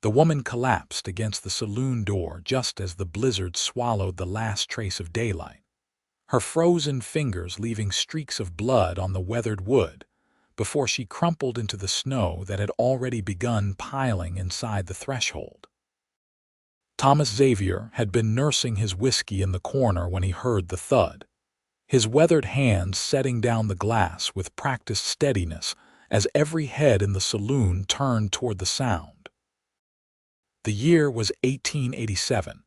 The woman collapsed against the saloon door just as the blizzard swallowed the last trace of daylight, her frozen fingers leaving streaks of blood on the weathered wood before she crumpled into the snow that had already begun piling inside the threshold. Thomas Xavier had been nursing his whiskey in the corner when he heard the thud, his weathered hands setting down the glass with practiced steadiness as every head in the saloon turned toward the sound. The year was 1887,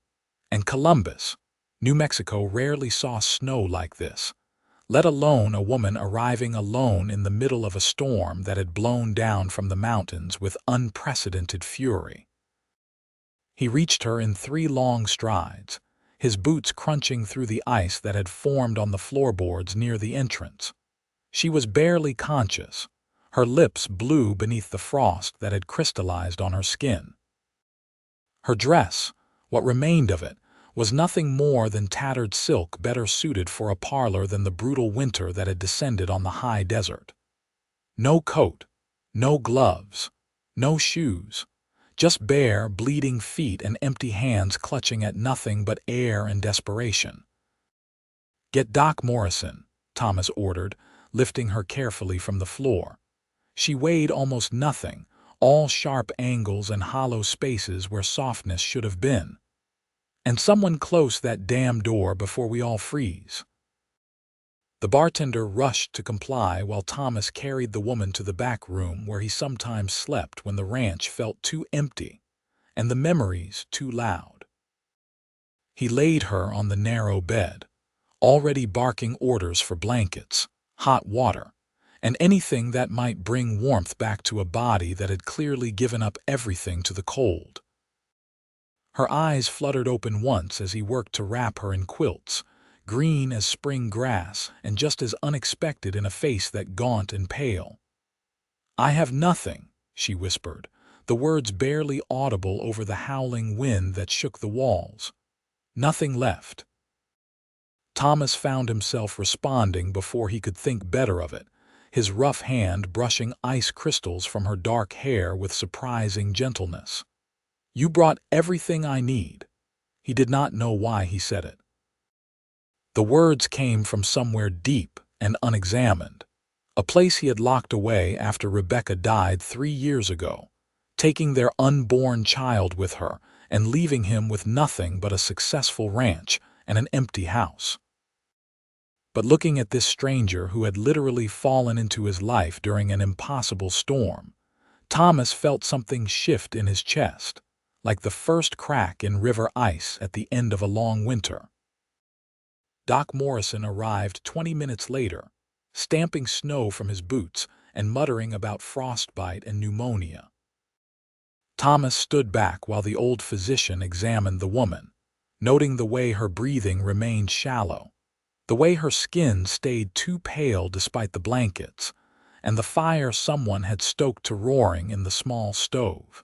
and Columbus, New Mexico rarely saw snow like this, let alone a woman arriving alone in the middle of a storm that had blown down from the mountains with unprecedented fury. He reached her in 3 long strides, his boots crunching through the ice that had formed on the floorboards near the entrance. She was barely conscious, her lips blue beneath the frost that had crystallized on her skin. Her dress, what remained of it, was nothing more than tattered silk better suited for a parlor than the brutal winter that had descended on the high desert. No coat, no gloves, no shoes, just bare, bleeding feet and empty hands clutching at nothing but air and desperation. "Get Doc Morrison," Thomas ordered, lifting her carefully from the floor. She weighed almost nothing, all sharp angles and hollow spaces where softness should have been. "And someone close that damn door before we all freeze." The bartender rushed to comply while Thomas carried the woman to the back room where he sometimes slept when the ranch felt too empty and the memories too loud. He laid her on the narrow bed, already barking orders for blankets, hot water, and anything that might bring warmth back to a body that had clearly given up everything to the cold. Her eyes fluttered open once as he worked to wrap her in quilts, green as spring grass and just as unexpected in a face that gaunt and pale. "I have nothing," she whispered, the words barely audible over the howling wind that shook the walls. "Nothing left." Thomas found himself responding before he could think better of it, his rough hand brushing ice crystals from her dark hair with surprising gentleness. "You brought everything I need." He did not know why he said it. The words came from somewhere deep and unexamined, a place he had locked away after Rebecca died 3 years ago, taking their unborn child with her and leaving him with nothing but a successful ranch and an empty house. But looking at this stranger who had literally fallen into his life during an impossible storm, Thomas felt something shift in his chest, like the first crack in river ice at the end of a long winter. Doc Morrison arrived 20 minutes later, stamping snow from his boots and muttering about frostbite and pneumonia. Thomas stood back while the old physician examined the woman, noting the way her breathing remained shallow, the way her skin stayed too pale despite the blankets, and the fire someone had stoked to roaring in the small stove.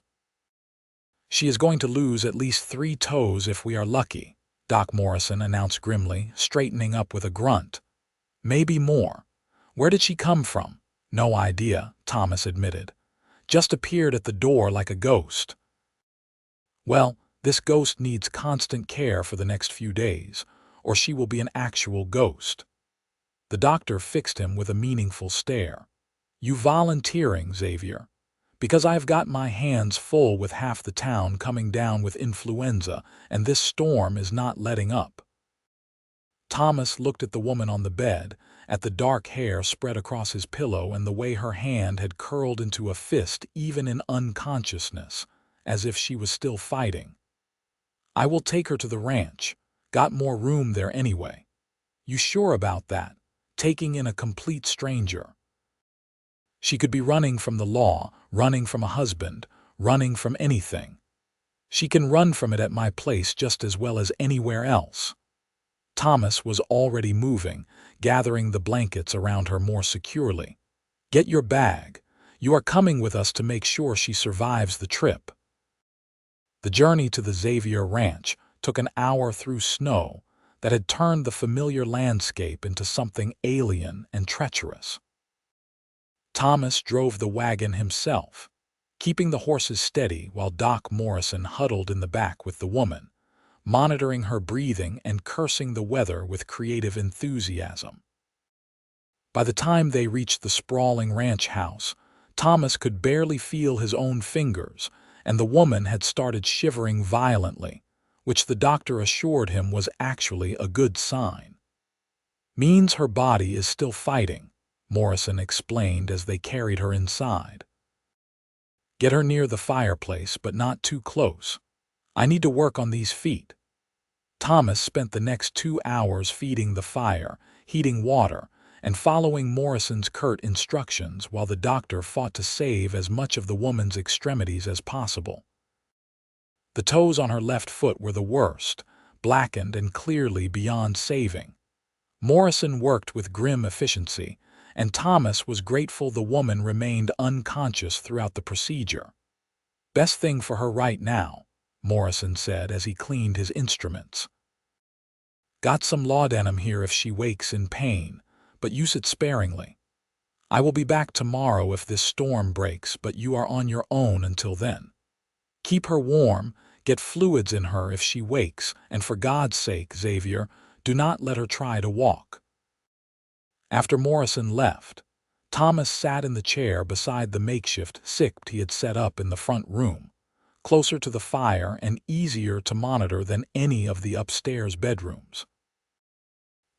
"She is going to lose at least 3 toes if we are lucky," Doc Morrison announced grimly, straightening up with a grunt. "Maybe more. Where did she come from?" "No idea," Thomas admitted. "Just appeared at the door like a ghost." "Well, this ghost needs constant care for the next few days, or she will be an actual ghost." The doctor fixed him with a meaningful stare. "You volunteering, Xavier? Because I've got my hands full with half the town coming down with influenza, and this storm is not letting up." Thomas looked at the woman on the bed, at the dark hair spread across his pillow and the way her hand had curled into a fist even in unconsciousness, as if she was still fighting. "I will take her to the ranch. Got more room there anyway." "You sure about that? Taking in a complete stranger?" "She could be running from the law, running from a husband, running from anything. She can run from it at my place just as well as anywhere else." Thomas was already moving, gathering the blankets around her more securely. "Get your bag. You are coming with us to make sure she survives the trip." The journey to the Xavier Ranch took an hour through snow that had turned the familiar landscape into something alien and treacherous. Thomas drove the wagon himself, keeping the horses steady while Doc Morrison huddled in the back with the woman, monitoring her breathing and cursing the weather with creative enthusiasm. By the time they reached the sprawling ranch house, Thomas could barely feel his own fingers, and the woman had started shivering violently, which the doctor assured him was actually a good sign. "Means her body is still fighting," Morrison explained as they carried her inside. "Get her near the fireplace, but not too close. I need to work on these feet." Thomas spent the next 2 hours feeding the fire, heating water, and following Morrison's curt instructions while the doctor fought to save as much of the woman's extremities as possible. The toes on her left foot were the worst, blackened and clearly beyond saving. Morrison worked with grim efficiency, and Thomas was grateful the woman remained unconscious throughout the procedure. "Best thing for her right now," Morrison said as he cleaned his instruments. "Got some laudanum here if she wakes in pain, but use it sparingly. I will be back tomorrow if this storm breaks, but you are on your own until then. Keep her warm, get fluids in her if she wakes, and for God's sake, Xavier, do not let her try to walk." After Morrison left, Thomas sat in the chair beside the makeshift sick he had set up in the front room, closer to the fire and easier to monitor than any of the upstairs bedrooms.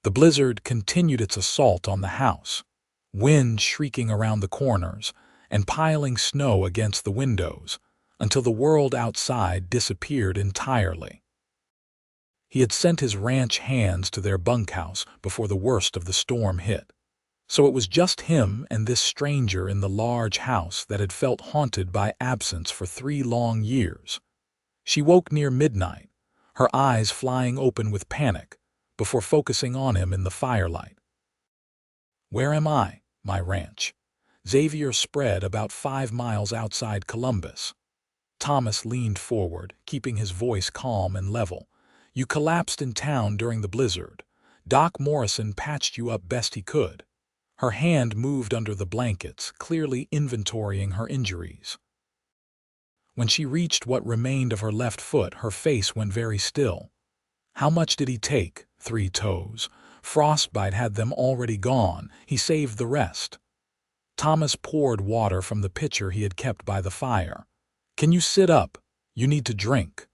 The blizzard continued its assault on the house, wind shrieking around the corners and piling snow against the windows, until the world outside disappeared entirely. He had sent his ranch hands to their bunkhouse before the worst of the storm hit, so it was just him and this stranger in the large house that had felt haunted by absence for 3 long years. She woke near midnight, her eyes flying open with panic, before focusing on him in the firelight. "Where am I? My ranch." Xavier spread about 5 miles outside Columbus. Thomas leaned forward, keeping his voice calm and level. "You collapsed in town during the blizzard. Doc Morrison patched you up best he could." Her hand moved under the blankets, clearly inventorying her injuries. When she reached what remained of her left foot, her face went very still. "How much did he take?" 3 toes. Frostbite had them already gone. He saved the rest. Thomas poured water from the pitcher he had kept by the fire. "Can you sit up? You need to drink."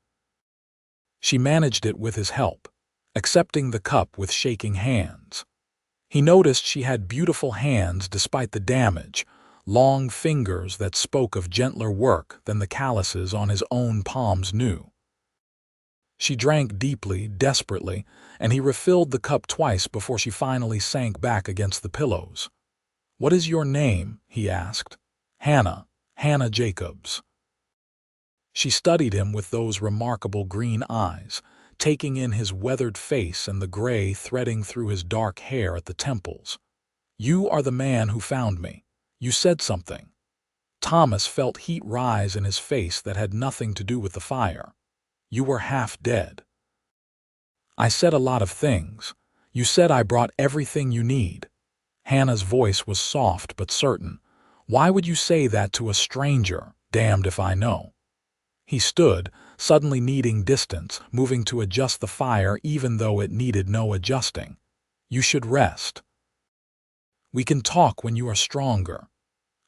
She managed it with his help, accepting the cup with shaking hands. He noticed she had beautiful hands despite the damage, long fingers that spoke of gentler work than the calluses on his own palms knew. She drank deeply, desperately, and he refilled the cup twice before she finally sank back against the pillows. "What is your name?" he asked. Hannah Jacobs." She studied him with those remarkable green eyes, taking in his weathered face and the gray threading through his dark hair at the temples. "You are the man who found me. You said something." Thomas felt heat rise in his face that had nothing to do with the fire. "You were half dead." "I said a lot of things. You said I brought everything you need." Hannah's voice was soft but certain. "Why would you say that to a stranger? Damned if I know." He stood, suddenly needing distance, moving to adjust the fire even though it needed no adjusting. "You should rest. We can talk when you are stronger.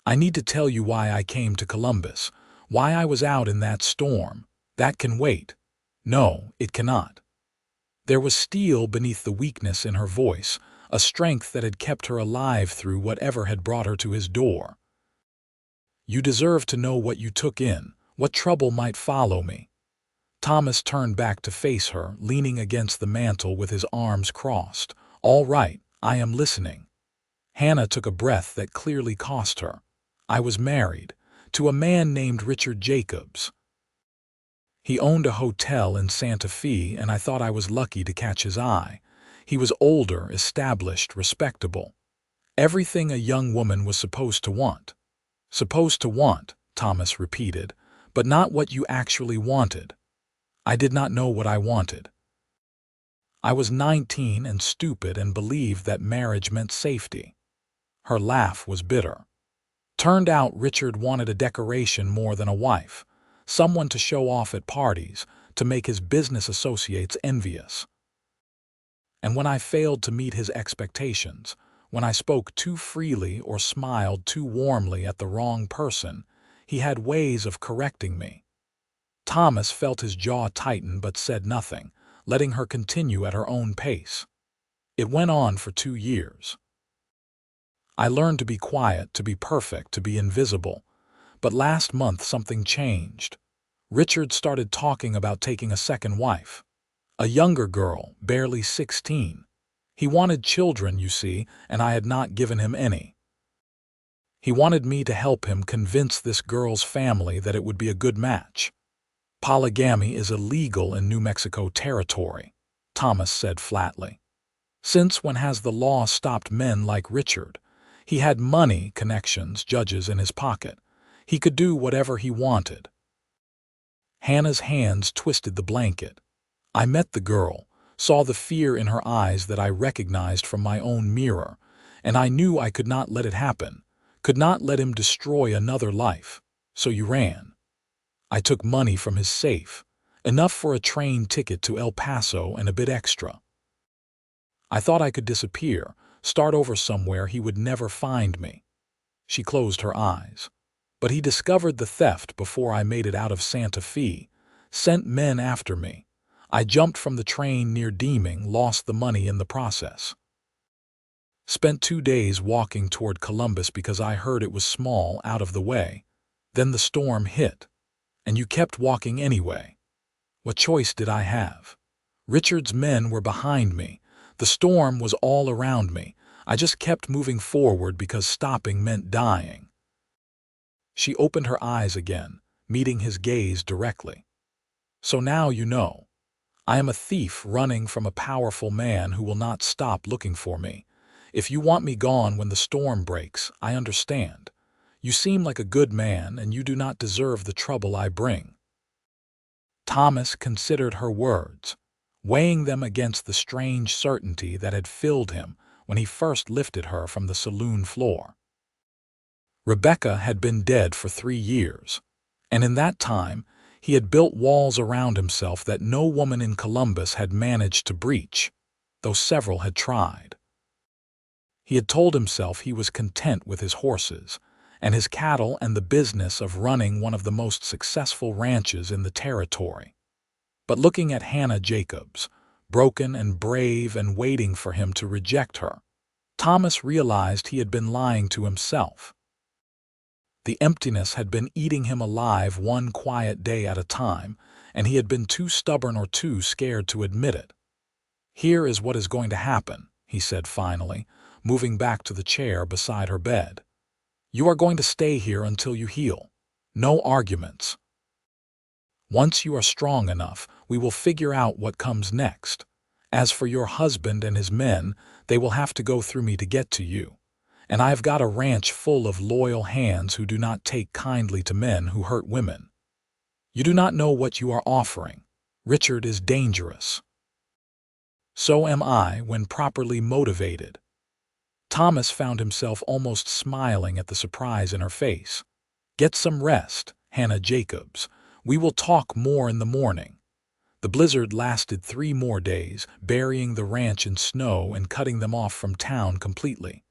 I need to tell you why I came to Columbus, why I was out in that storm. That can wait." "No, it cannot." There was steel beneath the weakness in her voice, a strength that had kept her alive through whatever had brought her to his door. "You deserve to know what you took in, what trouble might follow me." Thomas turned back to face her, leaning against the mantel with his arms crossed. "All right, I am listening." Hannah took a breath that clearly cost her. "I was married to a man named Richard Jacobs. He owned a hotel in Santa Fe, and I thought I was lucky to catch his eye. He was older, established, respectable. Everything a young woman was supposed to want." "Supposed to want," Thomas repeated, "but not what you actually wanted." "I did not know what I wanted. I was 19 and stupid and believed that marriage meant safety." Her laugh was bitter. Turned out Richard wanted a decoration more than a wife, someone to show off at parties, to make his business associates envious. And when I failed to meet his expectations, when I spoke too freely or smiled too warmly at the wrong person, he had ways of correcting me. Thomas felt his jaw tighten but said nothing, letting her continue at her own pace. It went on for 2 years. I learned to be quiet, to be perfect, to be invisible. But last month something changed. Richard started talking about taking a second wife. A younger girl, barely 16. He wanted children, you see, and I had not given him any. He wanted me to help him convince this girl's family that it would be a good match. Polygamy is illegal in New Mexico territory, Thomas said flatly. Since when has the law stopped men like Richard? He had money, connections, judges in his pocket. He could do whatever he wanted. Hannah's hands twisted the blanket. I met the girl, saw the fear in her eyes that I recognized from my own mirror, and I knew I could not let it happen, could not let him destroy another life. So you ran. I took money from his safe, enough for a train ticket to El Paso and a bit extra. I thought I could disappear, start over somewhere he would never find me. She closed her eyes. But he discovered the theft before I made it out of Santa Fe, sent men after me. I jumped from the train near Deeming, lost the money in the process. Spent 2 days walking toward Columbus because I heard it was small, out of the way. Then the storm hit. And you kept walking anyway. What choice did I have? Richard's men were behind me. The storm was all around me. I just kept moving forward because stopping meant dying. She opened her eyes again, meeting his gaze directly. So now you know. I am a thief running from a powerful man who will not stop looking for me. If you want me gone when the storm breaks, I understand. You seem like a good man, and you do not deserve the trouble I bring. Thomas considered her words, weighing them against the strange certainty that had filled him when he first lifted her from the saloon floor. Rebecca had been dead for 3 years, and in that time he had built walls around himself that no woman in Columbus had managed to breach, though several had tried. He had told himself he was content with his horses and his cattle and the business of running one of the most successful ranches in the territory. But looking at Hannah Jacobs, broken and brave and waiting for him to reject her, Thomas realized he had been lying to himself. The emptiness had been eating him alive one quiet day at a time, and he had been too stubborn or too scared to admit it. "Here is what is going to happen," he said finally, moving back to the chair beside her bed. "You are going to stay here until you heal. No arguments. Once you are strong enough, we will figure out what comes next. As for your husband and his men, they will have to go through me to get to you. And I have got a ranch full of loyal hands who do not take kindly to men who hurt women. You do not know what you are offering. Richard is dangerous. So am I when properly motivated." Thomas found himself almost smiling at the surprise in her face. "Get some rest, Hannah Jacobs. We will talk more in the morning." The blizzard lasted 3 more days, burying the ranch in snow and cutting them off from town completely.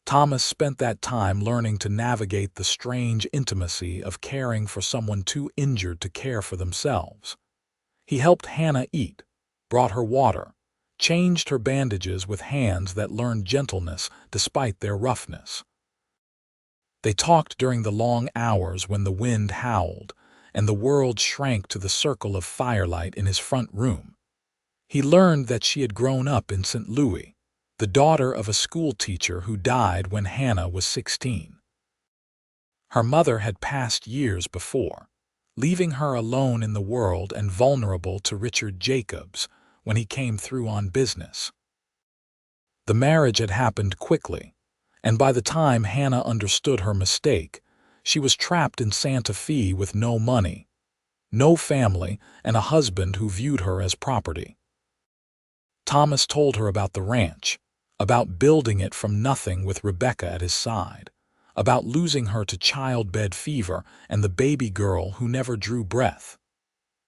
Thomas spent that time learning to navigate the strange intimacy of caring for someone too injured to care for themselves. He helped Hannah eat, brought her water, changed her bandages with hands that learned gentleness despite their roughness. They talked during the long hours when the wind howled and the world shrank to the circle of firelight in his front room. He learned that she had grown up in St. Louis, the daughter of a school teacher who died when Hannah was 16. Her mother had passed years before, leaving her alone in the world and vulnerable to Richard Jacobs when he came through on business. The marriage had happened quickly, and by the time Hannah understood her mistake, she was trapped in Santa Fe with no money, no family, and a husband who viewed her as property. Thomas told her about the ranch, about building it from nothing with Rebecca at his side, about losing her to childbed fever and the baby girl who never drew breath.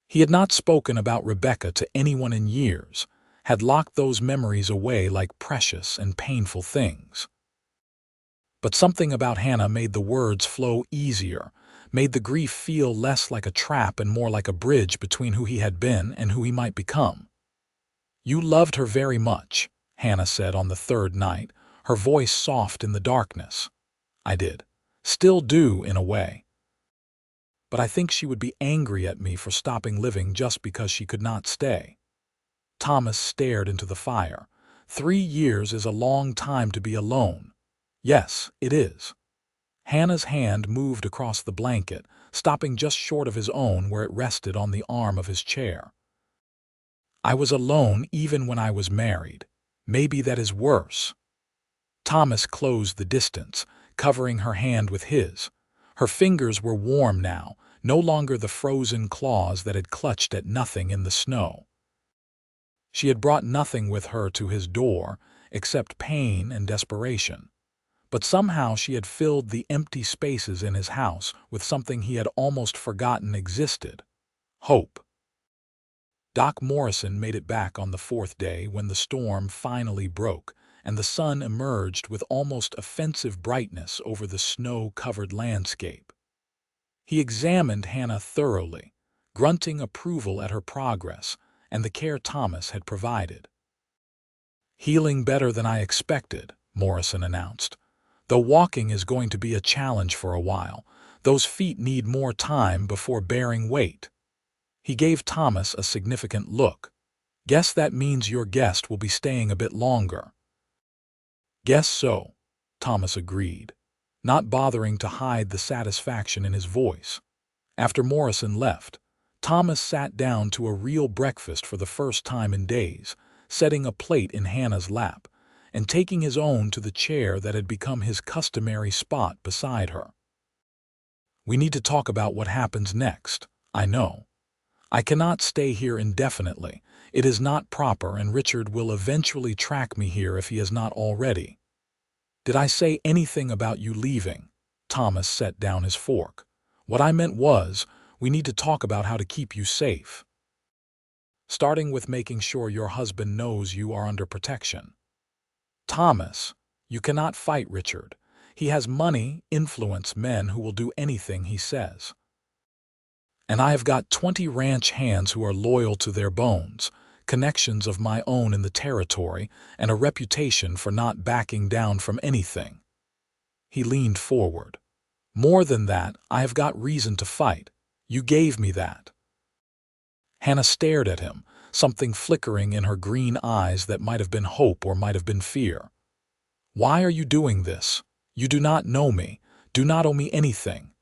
He had not spoken about Rebecca to anyone in years, had locked those memories away like precious and painful things. But something about Hannah made the words flow easier, made the grief feel less like a trap and more like a bridge between who he had been and who he might become. "You loved her very much," Hannah said on the third night, her voice soft in the darkness. "I did. Still do, in a way. But I think she would be angry at me for stopping living just because she could not stay." Thomas stared into the fire. 3 years is a long time to be alone. Yes, it is. Hannah's hand moved across the blanket, stopping just short of his own where it rested on the arm of his chair. "I was alone even when I was married. Maybe that is worse." Thomas closed the distance, covering her hand with his. Her fingers were warm now, no longer the frozen claws that had clutched at nothing in the snow. She had brought nothing with her to his door, except pain and desperation. But somehow she had filled the empty spaces in his house with something he had almost forgotten existed: hope. Doc Morrison made it back on the 4th day when the storm finally broke, and the sun emerged with almost offensive brightness over the snow-covered landscape. He examined Hannah thoroughly, grunting approval at her progress and the care Thomas had provided. "Healing better than I expected," Morrison announced. "Though walking is going to be a challenge for a while. Those feet need more time before bearing weight." He gave Thomas a significant look. "Guess that means your guest will be staying a bit longer." "Guess so," Thomas agreed, not bothering to hide the satisfaction in his voice. After Morrison left, Thomas sat down to a real breakfast for the first time in days, setting a plate in Hannah's lap and taking his own to the chair that had become his customary spot beside her. "We need to talk about what happens next, I know. I cannot stay here indefinitely. It is not proper, and Richard will eventually track me here if he has not already." "Did I say anything about you leaving?" Thomas set down his fork. "What I meant was, we need to talk about how to keep you safe. Starting with making sure your husband knows you are under protection." "Thomas, you cannot fight Richard. He has money, influence, men who will do anything he says. And I have got 20 ranch hands who are loyal to their bones, connections of my own in the territory, and a reputation for not backing down from anything." He leaned forward. "More than that, I have got reason to fight. You gave me that." Hannah stared at him, something flickering in her green eyes that might have been hope or might have been fear. "Why are you doing this? You do not know me, do not owe me anything.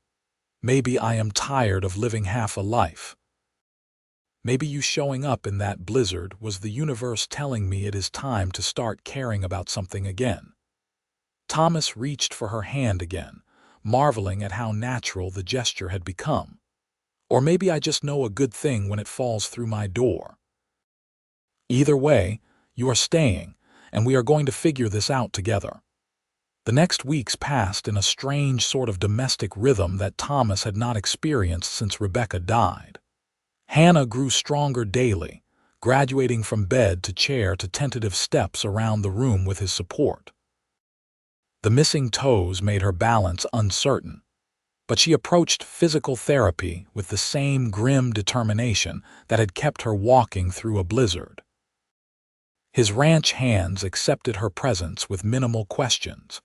Maybe I am tired of living half a life. Maybe you showing up in that blizzard was the universe telling me it is time to start caring about something again." Thomas reached for her hand again, marveling at how natural the gesture had become. "Or maybe I just know a good thing when it falls through my door. Either way, you are staying, and we are going to figure this out together." The next weeks passed in a strange sort of domestic rhythm that Thomas had not experienced since Rebecca died. Hannah grew stronger daily, graduating from bed to chair to tentative steps around the room with his support. The missing toes made her balance uncertain, but she approached physical therapy with the same grim determination that had kept her walking through a blizzard. His ranch hands accepted her presence with minimal questions,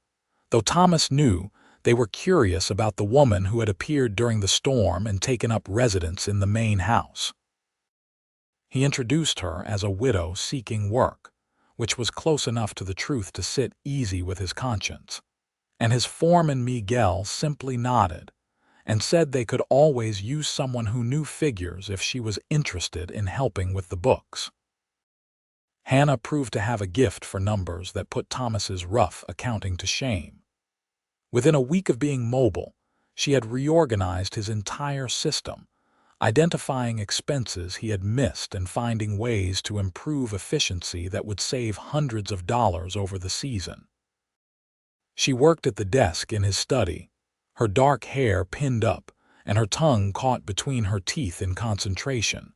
though Thomas knew they were curious about the woman who had appeared during the storm and taken up residence in the main house. He introduced her as a widow seeking work, which was close enough to the truth to sit easy with his conscience, and his foreman Miguel simply nodded and said they could always use someone who knew figures if she was interested in helping with the books. Hannah proved to have a gift for numbers that put Thomas's rough accounting to shame. Within a week of being mobile, she had reorganized his entire system, identifying expenses he had missed and finding ways to improve efficiency that would save hundreds of dollars over the season. She worked at the desk in his study, her dark hair pinned up and her tongue caught between her teeth in concentration.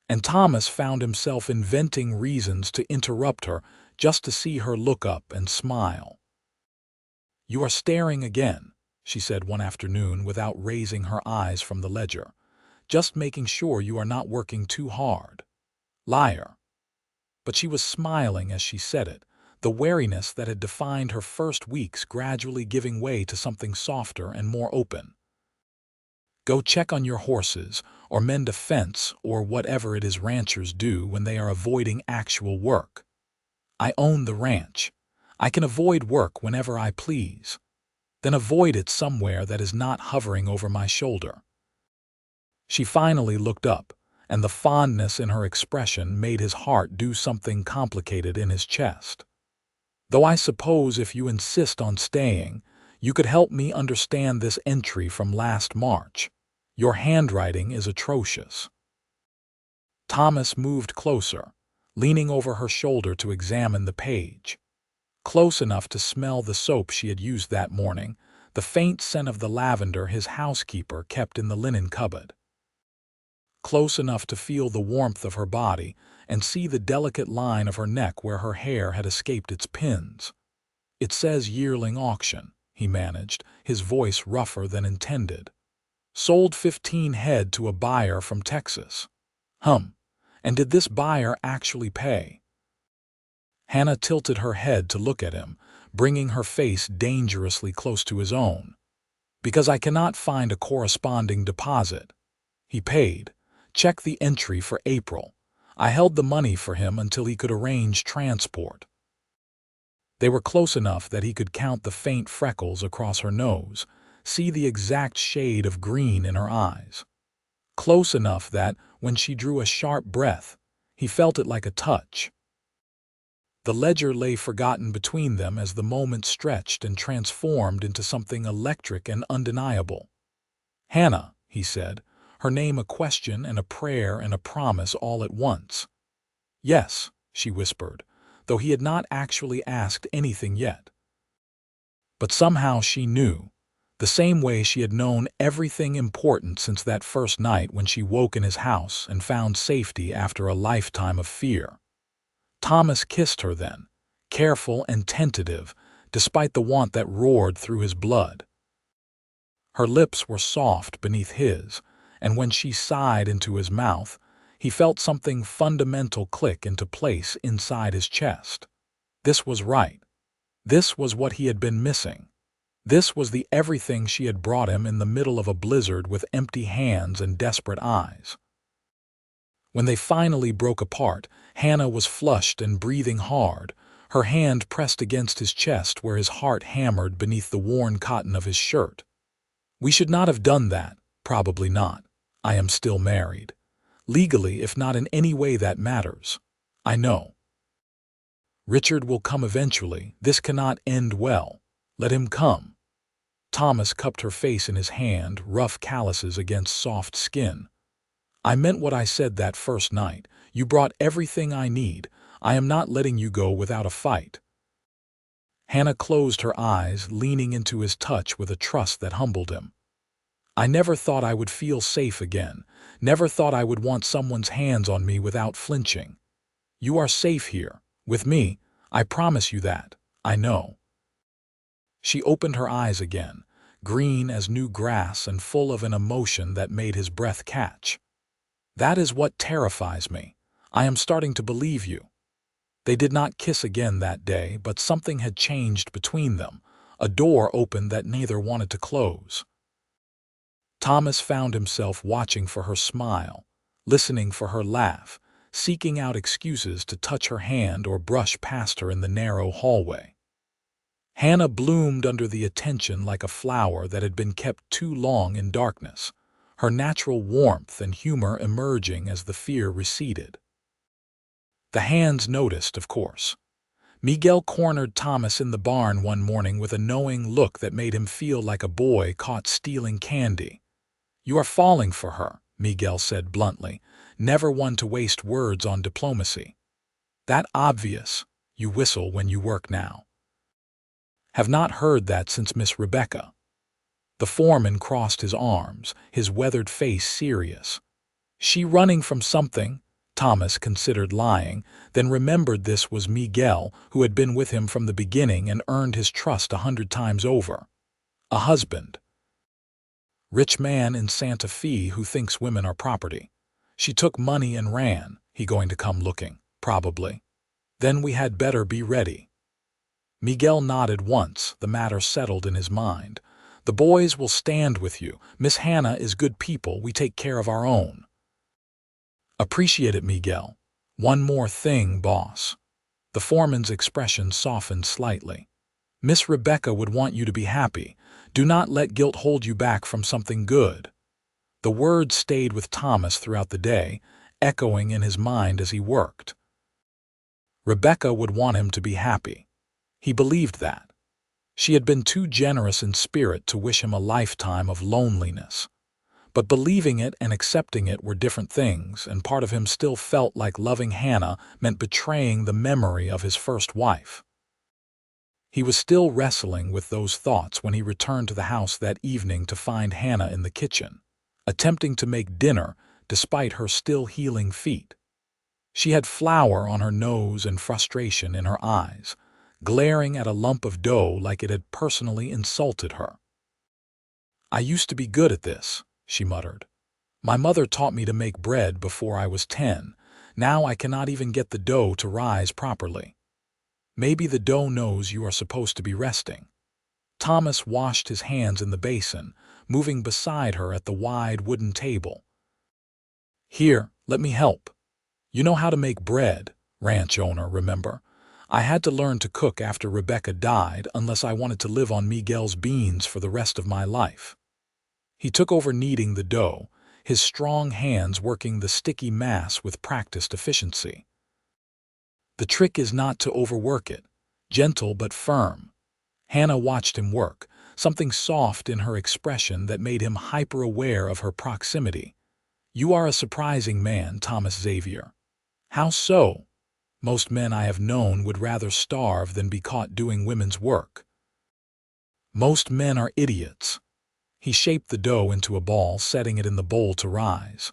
And Thomas found himself inventing reasons to interrupt her just to see her look up and smile. "You are staring again," she said one afternoon without raising her eyes from the ledger. "Just making sure you are not working too hard. Liar." But she was smiling as she said it, the wariness that had defined her first weeks gradually giving way to something softer and more open. "Go check on your horses, or mend a fence, or whatever it is ranchers do when they are avoiding actual work. I own the ranch. I can avoid work whenever I please. Then avoid it somewhere that is not hovering over my shoulder." She finally looked up, and the fondness in her expression made his heart do something complicated in his chest. "Though I suppose if you insist on staying, you could help me understand this entry from last March. Your handwriting is atrocious." Thomas moved closer, leaning over her shoulder to examine the page. Close enough to smell the soap she had used that morning, the faint scent of the lavender his housekeeper kept in the linen cupboard. Close enough to feel the warmth of her body and see the delicate line of her neck where her hair had escaped its pins. "It says yearling auction," he managed, his voice rougher than intended. "Sold 15 head to a buyer from Texas. And did this buyer actually pay?" Hannah tilted her head to look at him, bringing her face dangerously close to his own. "Because I cannot find a corresponding deposit. He paid. Check the entry for April. I held the money for him until he could arrange transport." They were close enough that he could count the faint freckles across her nose, see the exact shade of green in her eyes. Close enough that, when she drew a sharp breath, he felt it like a touch. The ledger lay forgotten between them as the moment stretched and transformed into something electric and undeniable. "Hannah," he said, her name a question and a prayer and a promise all at once. "Yes," she whispered, though he had not actually asked anything yet. But somehow she knew, the same way she had known everything important since that first night when she woke in his house and found safety after a lifetime of fear. Thomas kissed her then, careful and tentative, despite the want that roared through his blood. Her lips were soft beneath his, and when she sighed into his mouth, he felt something fundamental click into place inside his chest. This was right. This was what he had been missing. This was the everything she had brought him in the middle of a blizzard with empty hands and desperate eyes. When they finally broke apart, Hannah was flushed and breathing hard, her hand pressed against his chest where his heart hammered beneath the worn cotton of his shirt. "We should not have done that, probably not. I am still married. Legally, if not in any way that matters. I know. Richard will come eventually. This cannot end well. Let him come." Thomas cupped her face in his hand, rough calluses against soft skin. "I meant what I said that first night. You brought everything I need. I am not letting you go without a fight." Hannah closed her eyes, leaning into his touch with a trust that humbled him. "I never thought I would feel safe again. Never thought I would want someone's hands on me without flinching. You are safe here, with me. I promise you that. I know." She opened her eyes again, green as new grass and full of an emotion that made his breath catch. "That is what terrifies me. I am starting to believe you." They did not kiss again that day, but something had changed between them. A door opened that neither wanted to close. Thomas found himself watching for her smile, listening for her laugh, seeking out excuses to touch her hand or brush past her in the narrow hallway. Hannah bloomed under the attention like a flower that had been kept too long in darkness, her natural warmth and humor emerging as the fear receded. The hands noticed, of course. Miguel cornered Thomas in the barn one morning with a knowing look that made him feel like a boy caught stealing candy. "You are falling for her," Miguel said bluntly, never one to waste words on diplomacy. "That obvious. You whistle when you work now." Have not heard that since Miss Rebecca. The foreman crossed his arms, his weathered face serious. She running from something? Thomas considered lying, then remembered this was Miguel, who had been with him from the beginning and earned his trust 100 times over. A husband. Rich man in Santa Fe who thinks women are property. She took money and ran. He going to come looking, probably. Then we had better be ready. Miguel nodded once, the matter settled in his mind. The boys will stand with you. Miss Hannah is good people, we take care of our own. Appreciate it, Miguel. One more thing, boss. The foreman's expression softened slightly. Miss Rebecca would want you to be happy. Do not let guilt hold you back from something good. The words stayed with Thomas throughout the day, echoing in his mind as he worked. Rebecca would want him to be happy. He believed that. She had been too generous in spirit to wish him a lifetime of loneliness. But believing it and accepting it were different things, and part of him still felt like loving Hannah meant betraying the memory of his first wife. He was still wrestling with those thoughts when he returned to the house that evening to find Hannah in the kitchen, attempting to make dinner despite her still healing feet. She had flour on her nose and frustration in her eyes, glaring at a lump of dough like it had personally insulted her. "I used to be good at this," she muttered. "My mother taught me to make bread before I was 10. Now I cannot even get the dough to rise properly. Maybe the dough knows you are supposed to be resting." Thomas washed his hands in the basin, moving beside her at the wide wooden table. "Here, let me help. You know how to make bread, ranch owner, remember? I had to learn to cook after Rebecca died unless I wanted to live on Miguel's beans for the rest of my life." He took over kneading the dough, his strong hands working the sticky mass with practiced efficiency. The trick is not to overwork it, gentle but firm. Hannah watched him work, something soft in her expression that made him hyper-aware of her proximity. "You are a surprising man, Thomas Xavier." "How so?" "Most men I have known would rather starve than be caught doing women's work." "Most men are idiots." He shaped the dough into a ball, setting it in the bowl to rise.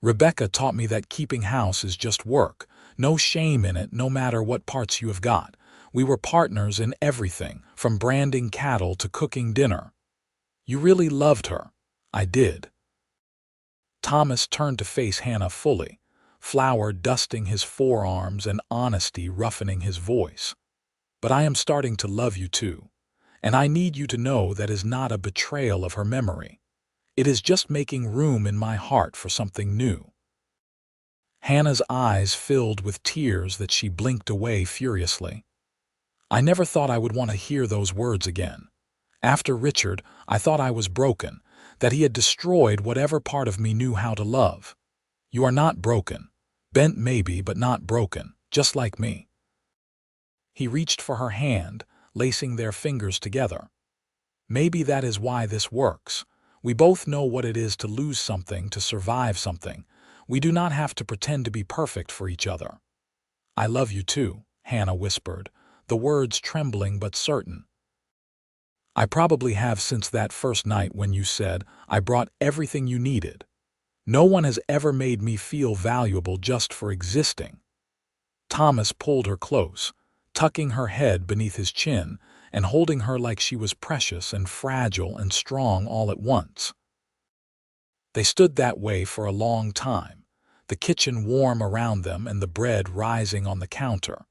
"Rebecca taught me that keeping house is just work. No shame in it, no matter what parts you have got. We were partners in everything, from branding cattle to cooking dinner." "You really loved her." "I did." Thomas turned to face Hannah fully, flour dusting his forearms and honesty roughening his voice. "But I am starting to love you too. And I need you to know that is not a betrayal of her memory. It is just making room in my heart for something new." Hannah's eyes filled with tears that she blinked away furiously. "I never thought I would want to hear those words again. After Richard, I thought I was broken, that he had destroyed whatever part of me knew how to love. You are not broken. Bent maybe, but not broken, just like me." He reached for her hand, lacing their fingers together. "Maybe that is why this works. We both know what it is to lose something, to survive something. We do not have to pretend to be perfect for each other." "I love you too," Hannah whispered, the words trembling but certain. "I probably have since that first night when you said, 'I brought everything you needed.' No one has ever made me feel valuable just for existing." Thomas pulled her close, tucking her head beneath his chin and holding her like she was precious and fragile and strong all at once. They stood that way for a long time, the kitchen warm around them and the bread rising on the counter,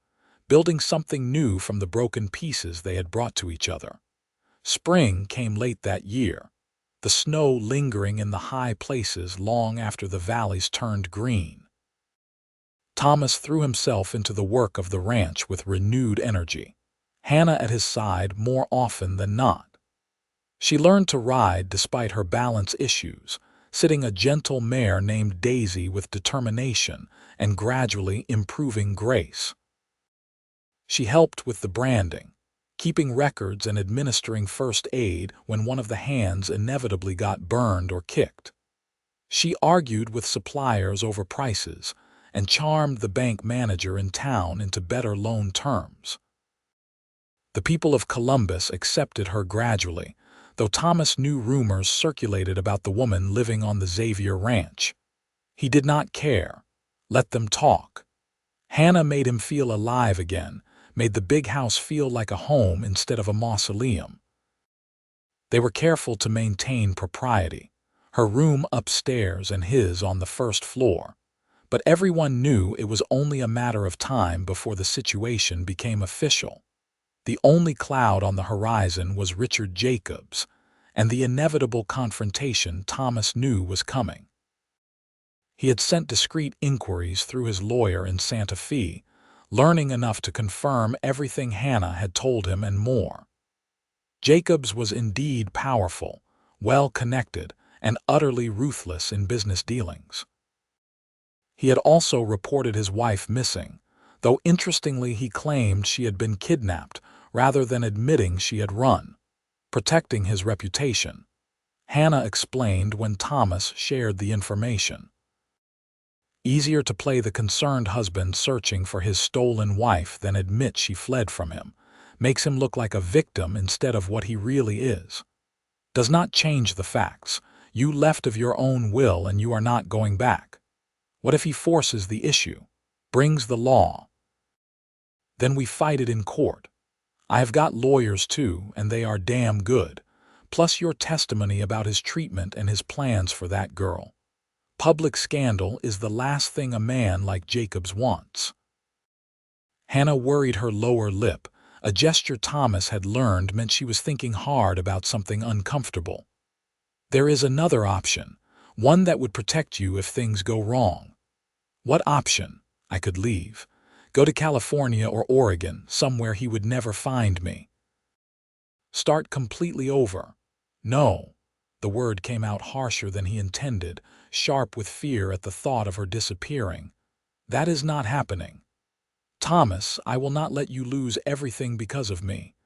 building something new from the broken pieces they had brought to each other. Spring came late that year, the snow lingering in the high places long after the valleys turned green. Thomas threw himself into the work of the ranch with renewed energy, Hannah at his side more often than not. She learned to ride despite her balance issues, sitting a gentle mare named Daisy with determination and gradually improving grace. She helped with the branding, keeping records and administering first aid when one of the hands inevitably got burned or kicked. She argued with suppliers over prices and charmed the bank manager in town into better loan terms. The people of Columbus accepted her gradually, though Thomas knew rumors circulated about the woman living on the Xavier ranch. He did not care. Let them talk. Hannah made him feel alive again, made the big house feel like a home instead of a mausoleum. They were careful to maintain propriety, her room upstairs and his on the first floor. But everyone knew it was only a matter of time before the situation became official. The only cloud on the horizon was Richard Jacobs, and the inevitable confrontation Thomas knew was coming. He had sent discreet inquiries through his lawyer in Santa Fe, learning enough to confirm everything Hannah had told him and more. Jacobs was indeed powerful, well-connected, and utterly ruthless in business dealings. He had also reported his wife missing, though interestingly he claimed she had been kidnapped rather than admitting she had run, protecting his reputation. Hannah explained when Thomas shared the information. Easier to play the concerned husband searching for his stolen wife than admit she fled from him, makes him look like a victim instead of what he really is. Does not change the facts. You left of your own will and you are not going back. What if he forces the issue, brings the law? Then we fight it in court. I have got lawyers too, and they are damn good, plus your testimony about his treatment and his plans for that girl. Public scandal is the last thing a man like Jacobs wants. Hannah worried her lower lip, a gesture Thomas had learned meant she was thinking hard about something uncomfortable. There is another option, one that would protect you if things go wrong. What option? I could leave. Go to California or Oregon, somewhere he would never find me. Start completely over. No. The word came out harsher than he intended, sharp with fear at the thought of her disappearing. That is not happening. Thomas, I will not let you lose everything because of me.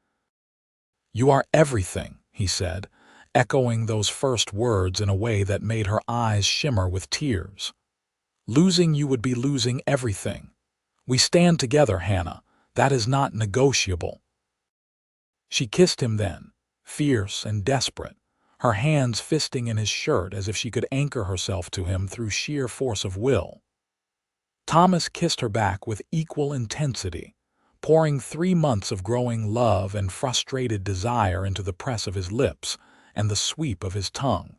You are everything, he said, echoing those first words in a way that made her eyes shimmer with tears. Losing you would be losing everything. We stand together, Hannah. That is not negotiable. She kissed him then, fierce and desperate, her hands fisting in his shirt as if she could anchor herself to him through sheer force of will. Thomas kissed her back with equal intensity, pouring 3 months of growing love and frustrated desire into the press of his lips and the sweep of his tongue.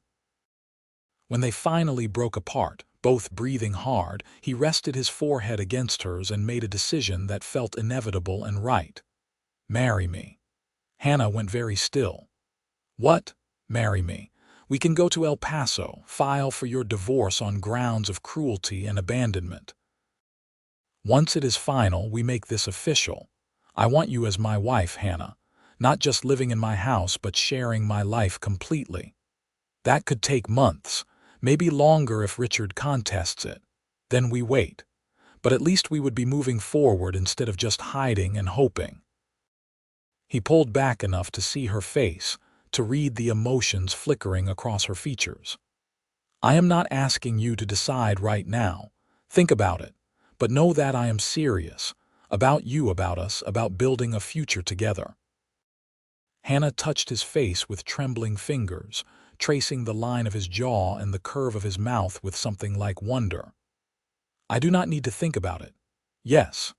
When they finally broke apart, both breathing hard, he rested his forehead against hers and made a decision that felt inevitable and right. Marry me. Hannah went very still. What? Marry me. We can go to El Paso, file for your divorce on grounds of cruelty and abandonment. Once it is final, we make this official. I want you as my wife, Hannah, not just living in my house but sharing my life completely. That could take months, maybe longer if Richard contests it. Then we wait. But at least we would be moving forward instead of just hiding and hoping. He pulled back enough to see her face, to read the emotions flickering across her features. I am not asking you to decide right now. Think about it. But know that I am serious. About you, about us, about building a future together. Hannah touched his face with trembling fingers, tracing the line of his jaw and the curve of his mouth with something like wonder. I do not need to think about it. Yes.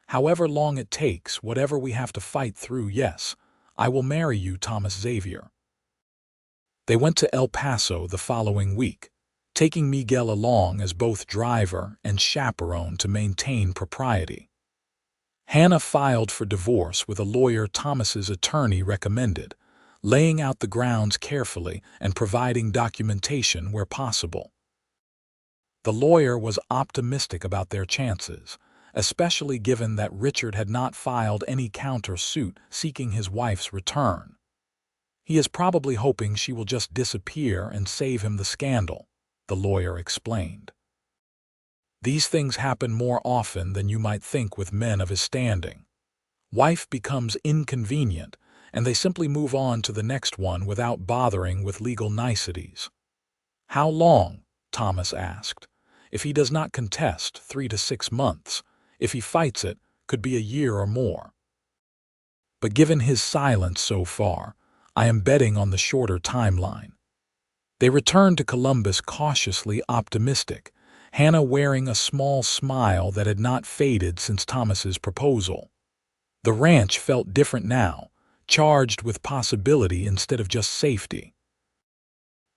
However long it takes, whatever we have to fight through, yes. I will marry you, Thomas Xavier. They went to El Paso the following week, taking Miguel along as both driver and chaperone to maintain propriety. Hannah filed for divorce with a lawyer Thomas's attorney recommended, laying out the grounds carefully and providing documentation where possible. The lawyer was optimistic about their chances, especially given that Richard had not filed any counter-suit seeking his wife's return. He is probably hoping she will just disappear and save him the scandal, the lawyer explained. These things happen more often than you might think with men of his standing. Wife becomes inconvenient, and they simply move on to the next one without bothering with legal niceties. How long? Thomas asked. If he does not contest, 3 to 6 months. If he fights it, could be a year or more. But given his silence so far, I am betting on the shorter timeline. They returned to Columbus cautiously optimistic, Hannah wearing a small smile that had not faded since Thomas's proposal. The ranch felt different now, charged with possibility instead of just safety.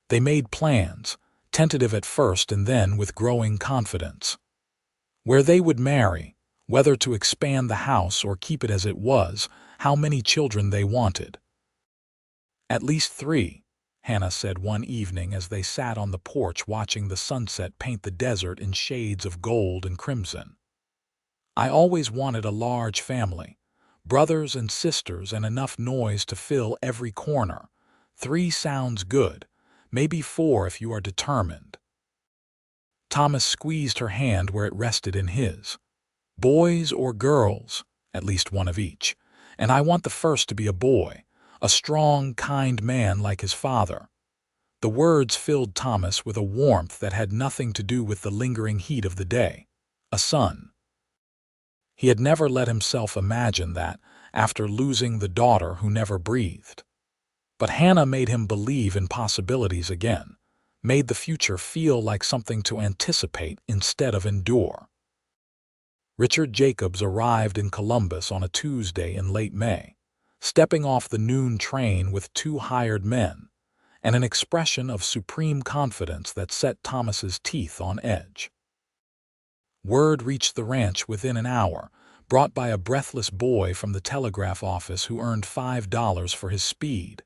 They made plans, tentative at first and then with growing confidence. Where they would marry, whether to expand the house or keep it as it was, how many children they wanted. "At least 3, Hannah said one evening as they sat on the porch watching the sunset paint the desert in shades of gold and crimson. "I always wanted a large family, brothers and sisters and enough noise to fill every corner. 3 sounds good, maybe 4 if you are determined." Thomas squeezed her hand where it rested in his. "Boys or girls, at least one of each, and I want the first to be a boy, a strong, kind man like his father." The words filled Thomas with a warmth that had nothing to do with the lingering heat of the day. A son. He had never let himself imagine that, after losing the daughter who never breathed. But Hannah made him believe in possibilities again, made the future feel like something to anticipate instead of endure. Richard Jacobs arrived in Columbus on a Tuesday in late May, stepping off the noon train with 2 hired men, and an expression of supreme confidence that set Thomas's teeth on edge. Word reached the ranch within an hour, brought by a breathless boy from the telegraph office who earned $5 for his speed.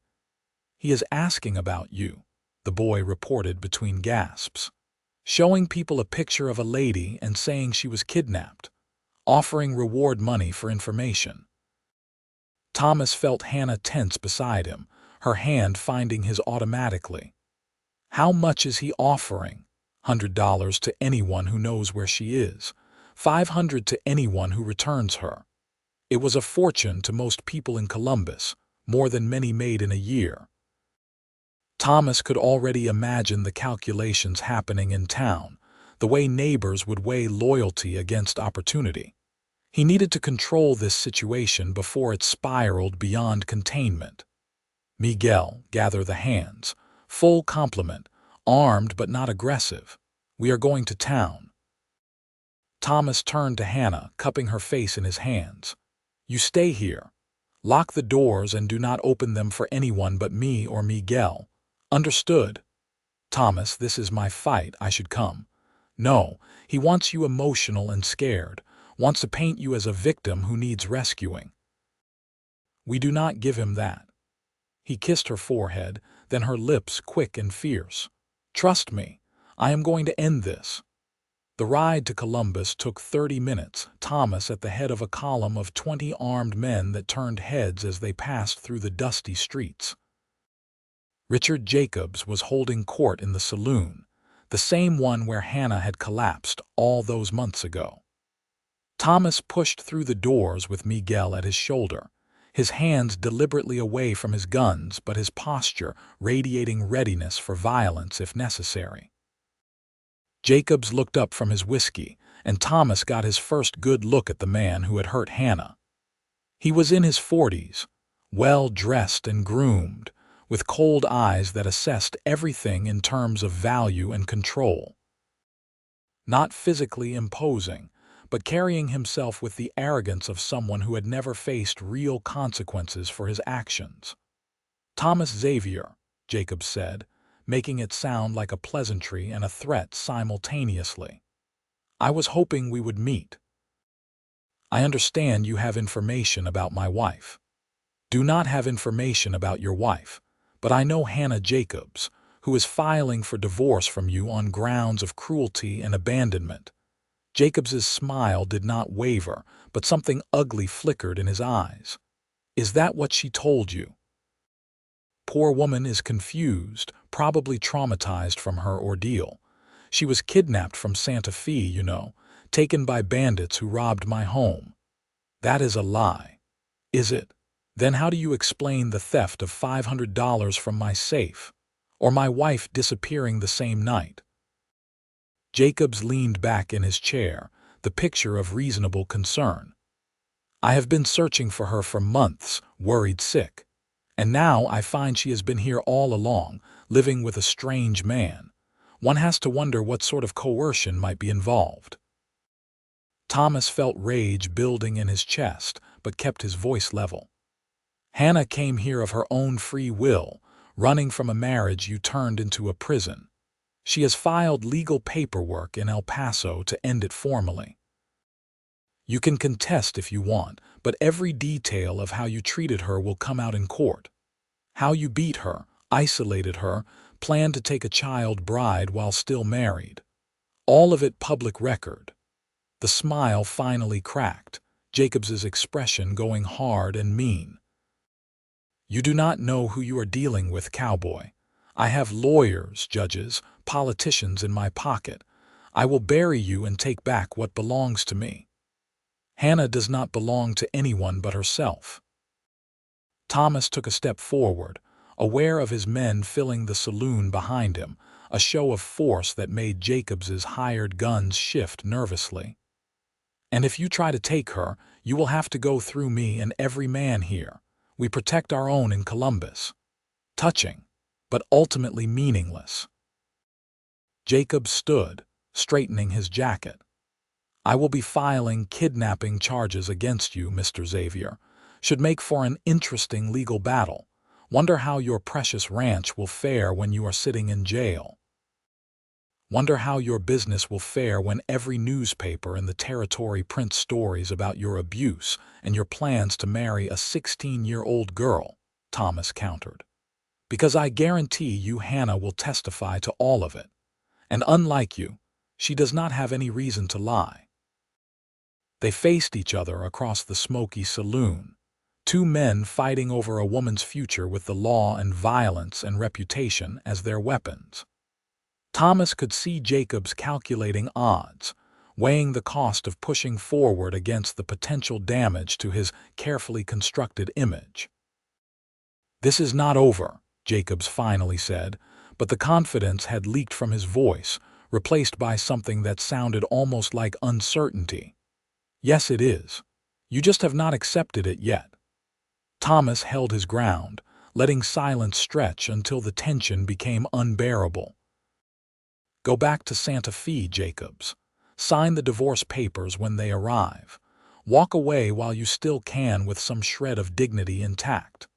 "He is asking about you," the boy reported between gasps, "showing people a picture of a lady and saying she was kidnapped, offering reward money for information." Thomas felt Hannah tense beside him, her hand finding his automatically. "How much is he offering?" $100 to anyone who knows where she is, $500 to anyone who returns her. It was a fortune to most people in Columbus, more than many made in a year. Thomas could already imagine the calculations happening in town, the way neighbors would weigh loyalty against opportunity. He needed to control this situation before it spiraled beyond containment. "Miguel, gather the hands. Full complement, armed but not aggressive. We are going to town." Thomas turned to Hannah, cupping her face in his hands. "You stay here. Lock the doors and do not open them for anyone but me or Miguel. Understood?" "Thomas, this is my fight. I should come." "No, he wants you emotional and scared, wants to paint you as a victim who needs rescuing." "We do not give him that." He kissed her forehead, then her lips quick and fierce. "Trust me, I am going to end this." The ride to Columbus took 30 minutes, Thomas at the head of a column of 20 armed men that turned heads as they passed through the dusty streets. Richard Jacobs was holding court in the saloon, the same one where Hannah had collapsed all those months ago. Thomas pushed through the doors with Miguel at his shoulder, his hands deliberately away from his guns but his posture radiating readiness for violence if necessary. Jacobs looked up from his whiskey, and Thomas got his first good look at the man who had hurt Hannah. He was in his 40s, well-dressed and groomed, with cold eyes that assessed everything in terms of value and control. Not physically imposing, but carrying himself with the arrogance of someone who had never faced real consequences for his actions. "Thomas Xavier," Jacobs said, making it sound like a pleasantry and a threat simultaneously. "I was hoping we would meet. I understand you have information about my wife." "Do not have information about your wife, but I know Hannah Jacobs, who is filing for divorce from you on grounds of cruelty and abandonment." Jacobs's smile did not waver, but something ugly flickered in his eyes. "Is that what she told you?" Poor woman is confused, probably traumatized from her ordeal. "She was kidnapped from Santa Fe, you know, taken by bandits who robbed my home." "That is a lie." "Is it? Then how do you explain the theft of $500 from my safe? Or my wife disappearing the same night?" Jacobs leaned back in his chair, the picture of reasonable concern. I have been searching for her for months, worried sick. And now I find she has been here all along, living with a strange man. One has to wonder what sort of coercion might be involved." Thomas felt rage building in his chest, but kept his voice level. "Hannah came here of her own free will, running from a marriage you turned into a prison. She has filed legal paperwork in El Paso to end it formally. You can contest if you want, but every detail of how you treated her will come out in court. How you beat her, isolated her, planned to take a child bride while still married. All of it public record." The smile finally cracked, Jacobs's expression going hard and mean. "You do not know who you are dealing with, Cowboy. I have lawyers, judges, politicians in my pocket. I will bury you and take back what belongs to me. Hannah does not belong to anyone but herself." Thomas took a step forward, aware of his men filling the saloon behind him, a show of force that made Jacobs's hired guns shift nervously. "And if you try to take her, you will have to go through me and every man here. We protect our own in Columbus." Touching, but ultimately meaningless. Jacob stood, straightening his jacket. "I will be filing kidnapping charges against you, Mr. Xavier. Should make for an interesting legal battle. Wonder how your precious ranch will fare when you are sitting in jail. Wonder how your business will fare when every newspaper in the territory prints stories about your abuse and your plans to marry a 16-year-old girl," Thomas countered. "Because I guarantee you Hannah will testify to all of it. And unlike you, she does not have any reason to lie." They faced each other across the smoky saloon, two men fighting over a woman's future with the law and violence and reputation as their weapons. Thomas could see Jacobs calculating odds, weighing the cost of pushing forward against the potential damage to his carefully constructed image. "This is not over," Jacobs finally said, but the confidence had leaked from his voice, replaced by something that sounded almost like uncertainty. "Yes, it is. You just have not accepted it yet." Thomas held his ground, letting silence stretch until the tension became unbearable. "Go back to Santa Fe, Jacobs. Sign the divorce papers when they arrive. Walk away while you still can with some shred of dignity intact.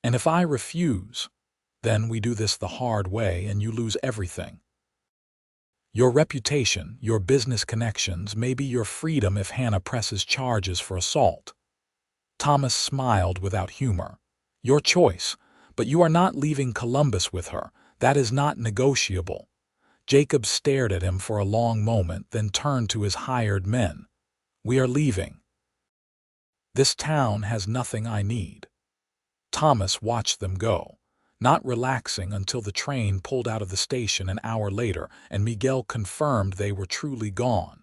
And if I refuse, then we do this the hard way and you lose everything. Your reputation, your business connections, maybe your freedom if Hannah presses charges for assault." Thomas smiled without humor. "Your choice, but you are not leaving Columbus with her. That is not negotiable." Jacob stared at him for a long moment, then turned to his hired men. "We are leaving. This town has nothing I need." Thomas watched them go, not relaxing until the train pulled out of the station an hour later and Miguel confirmed they were truly gone.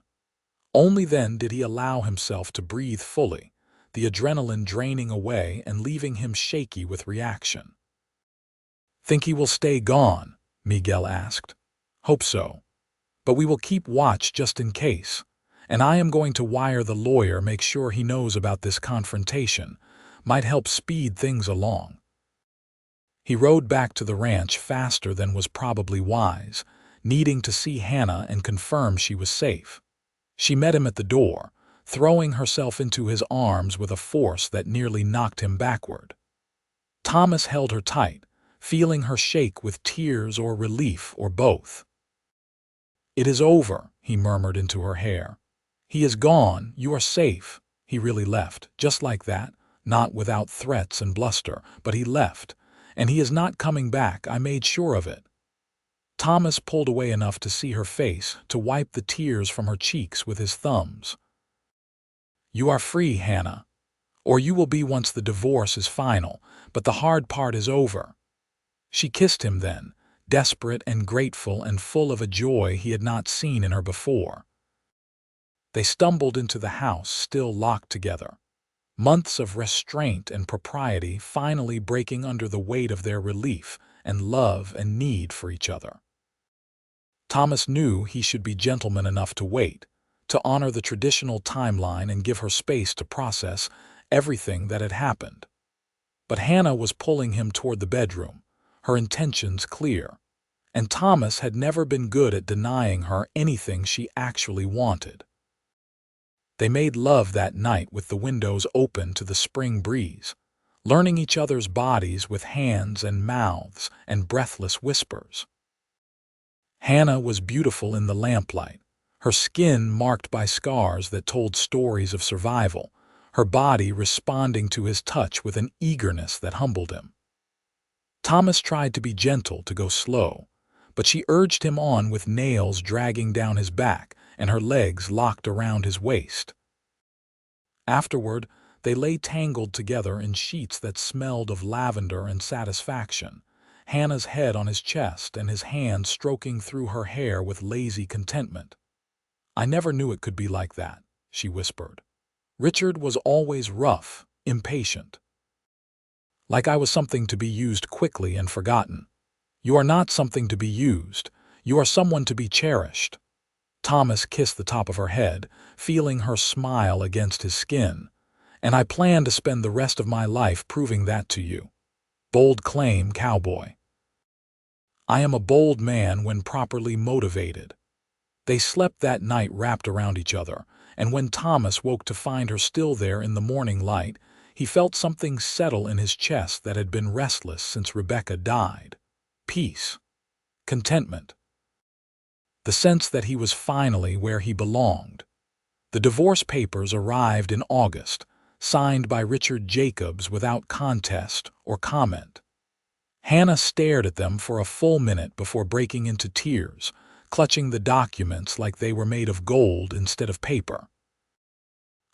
Only then did he allow himself to breathe fully, the adrenaline draining away and leaving him shaky with reaction. "Think he will stay gone?" Miguel asked. "Hope so. But we will keep watch just in case. And I am going to wire the lawyer, make sure he knows about this confrontation. Might help speed things along." He rode back to the ranch faster than was probably wise, needing to see Hannah and confirm she was safe. She met him at the door, throwing herself into his arms with a force that nearly knocked him backward. Thomas held her tight, feeling her shake with tears or relief or both. "It is over," he murmured into her hair. "He is gone, you are safe." He really left, just like that, not without threats and bluster, but he left, and he is not coming back, I made sure of it. Thomas pulled away enough to see her face, to wipe the tears from her cheeks with his thumbs. "You are free, Hannah. Or you will be once the divorce is final, but the hard part is over." She kissed him then, desperate and grateful and full of a joy he had not seen in her before. They stumbled into the house, still locked together. Months of restraint and propriety finally breaking under the weight of their relief and love and need for each other. Thomas knew he should be gentleman enough to wait, to honor the traditional timeline and give her space to process everything that had happened. But Hannah was pulling him toward the bedroom, her intentions clear, and Thomas had never been good at denying her anything she actually wanted. They made love that night with the windows open to the spring breeze, learning each other's bodies with hands and mouths and breathless whispers. Hannah was beautiful in the lamplight, her skin marked by scars that told stories of survival, her body responding to his touch with an eagerness that humbled him. Thomas tried to be gentle, to go slow, but she urged him on with nails dragging down his back and her legs locked around his waist. Afterward, they lay tangled together in sheets that smelled of lavender and satisfaction, Hannah's head on his chest and his hand stroking through her hair with lazy contentment. "I never knew it could be like that," she whispered. "Richard was always rough, impatient. Like I was something to be used quickly and forgotten. You are not something to be used. You are someone to be cherished." Thomas kissed the top of her head, feeling her smile against his skin. "And I plan to spend the rest of my life proving that to you." Bold claim, Cowboy. "I am a bold man when properly motivated." They slept that night wrapped around each other, and when Thomas woke to find her still there in the morning light, he felt something settle in his chest that had been restless since Rebecca died. Peace. Contentment. The sense that he was finally where he belonged. The divorce papers arrived in August, signed by Richard Jacobs without contest or comment. Hannah stared at them for a full minute before breaking into tears, clutching the documents like they were made of gold instead of paper.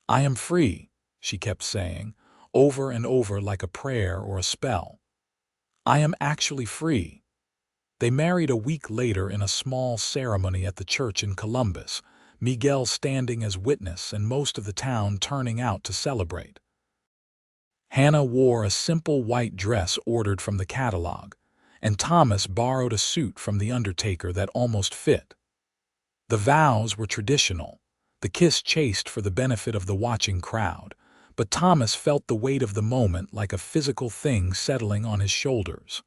"I am free," she kept saying, over and over like a prayer or a spell. "I am actually free." They married a week later in a small ceremony at the church in Columbus, Miguel standing as witness and most of the town turning out to celebrate. Hannah wore a simple white dress ordered from the catalog, and Thomas borrowed a suit from the undertaker that almost fit. The vows were traditional, the kiss chaste for the benefit of the watching crowd, but Thomas felt the weight of the moment like a physical thing settling on his shoulders.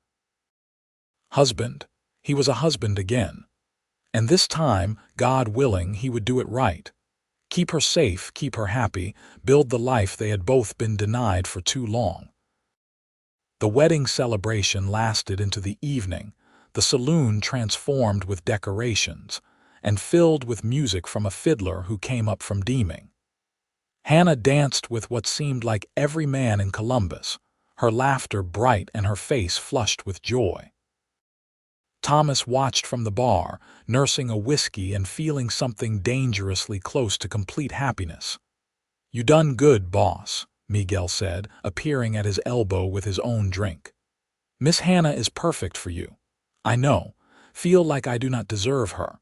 Husband. He was a husband again. And this time, God willing, he would do it right. Keep her safe, keep her happy, build the life they had both been denied for too long. The wedding celebration lasted into the evening, the saloon transformed with decorations, and filled with music from a fiddler who came up from Deeming. Hannah danced with what seemed like every man in Columbus, her laughter bright and her face flushed with joy. Thomas watched from the bar, nursing a whiskey and feeling something dangerously close to complete happiness. "You done good, boss," Miguel said, appearing at his elbow with his own drink. "Miss Hannah is perfect for you. I know. Feel like I do not deserve her."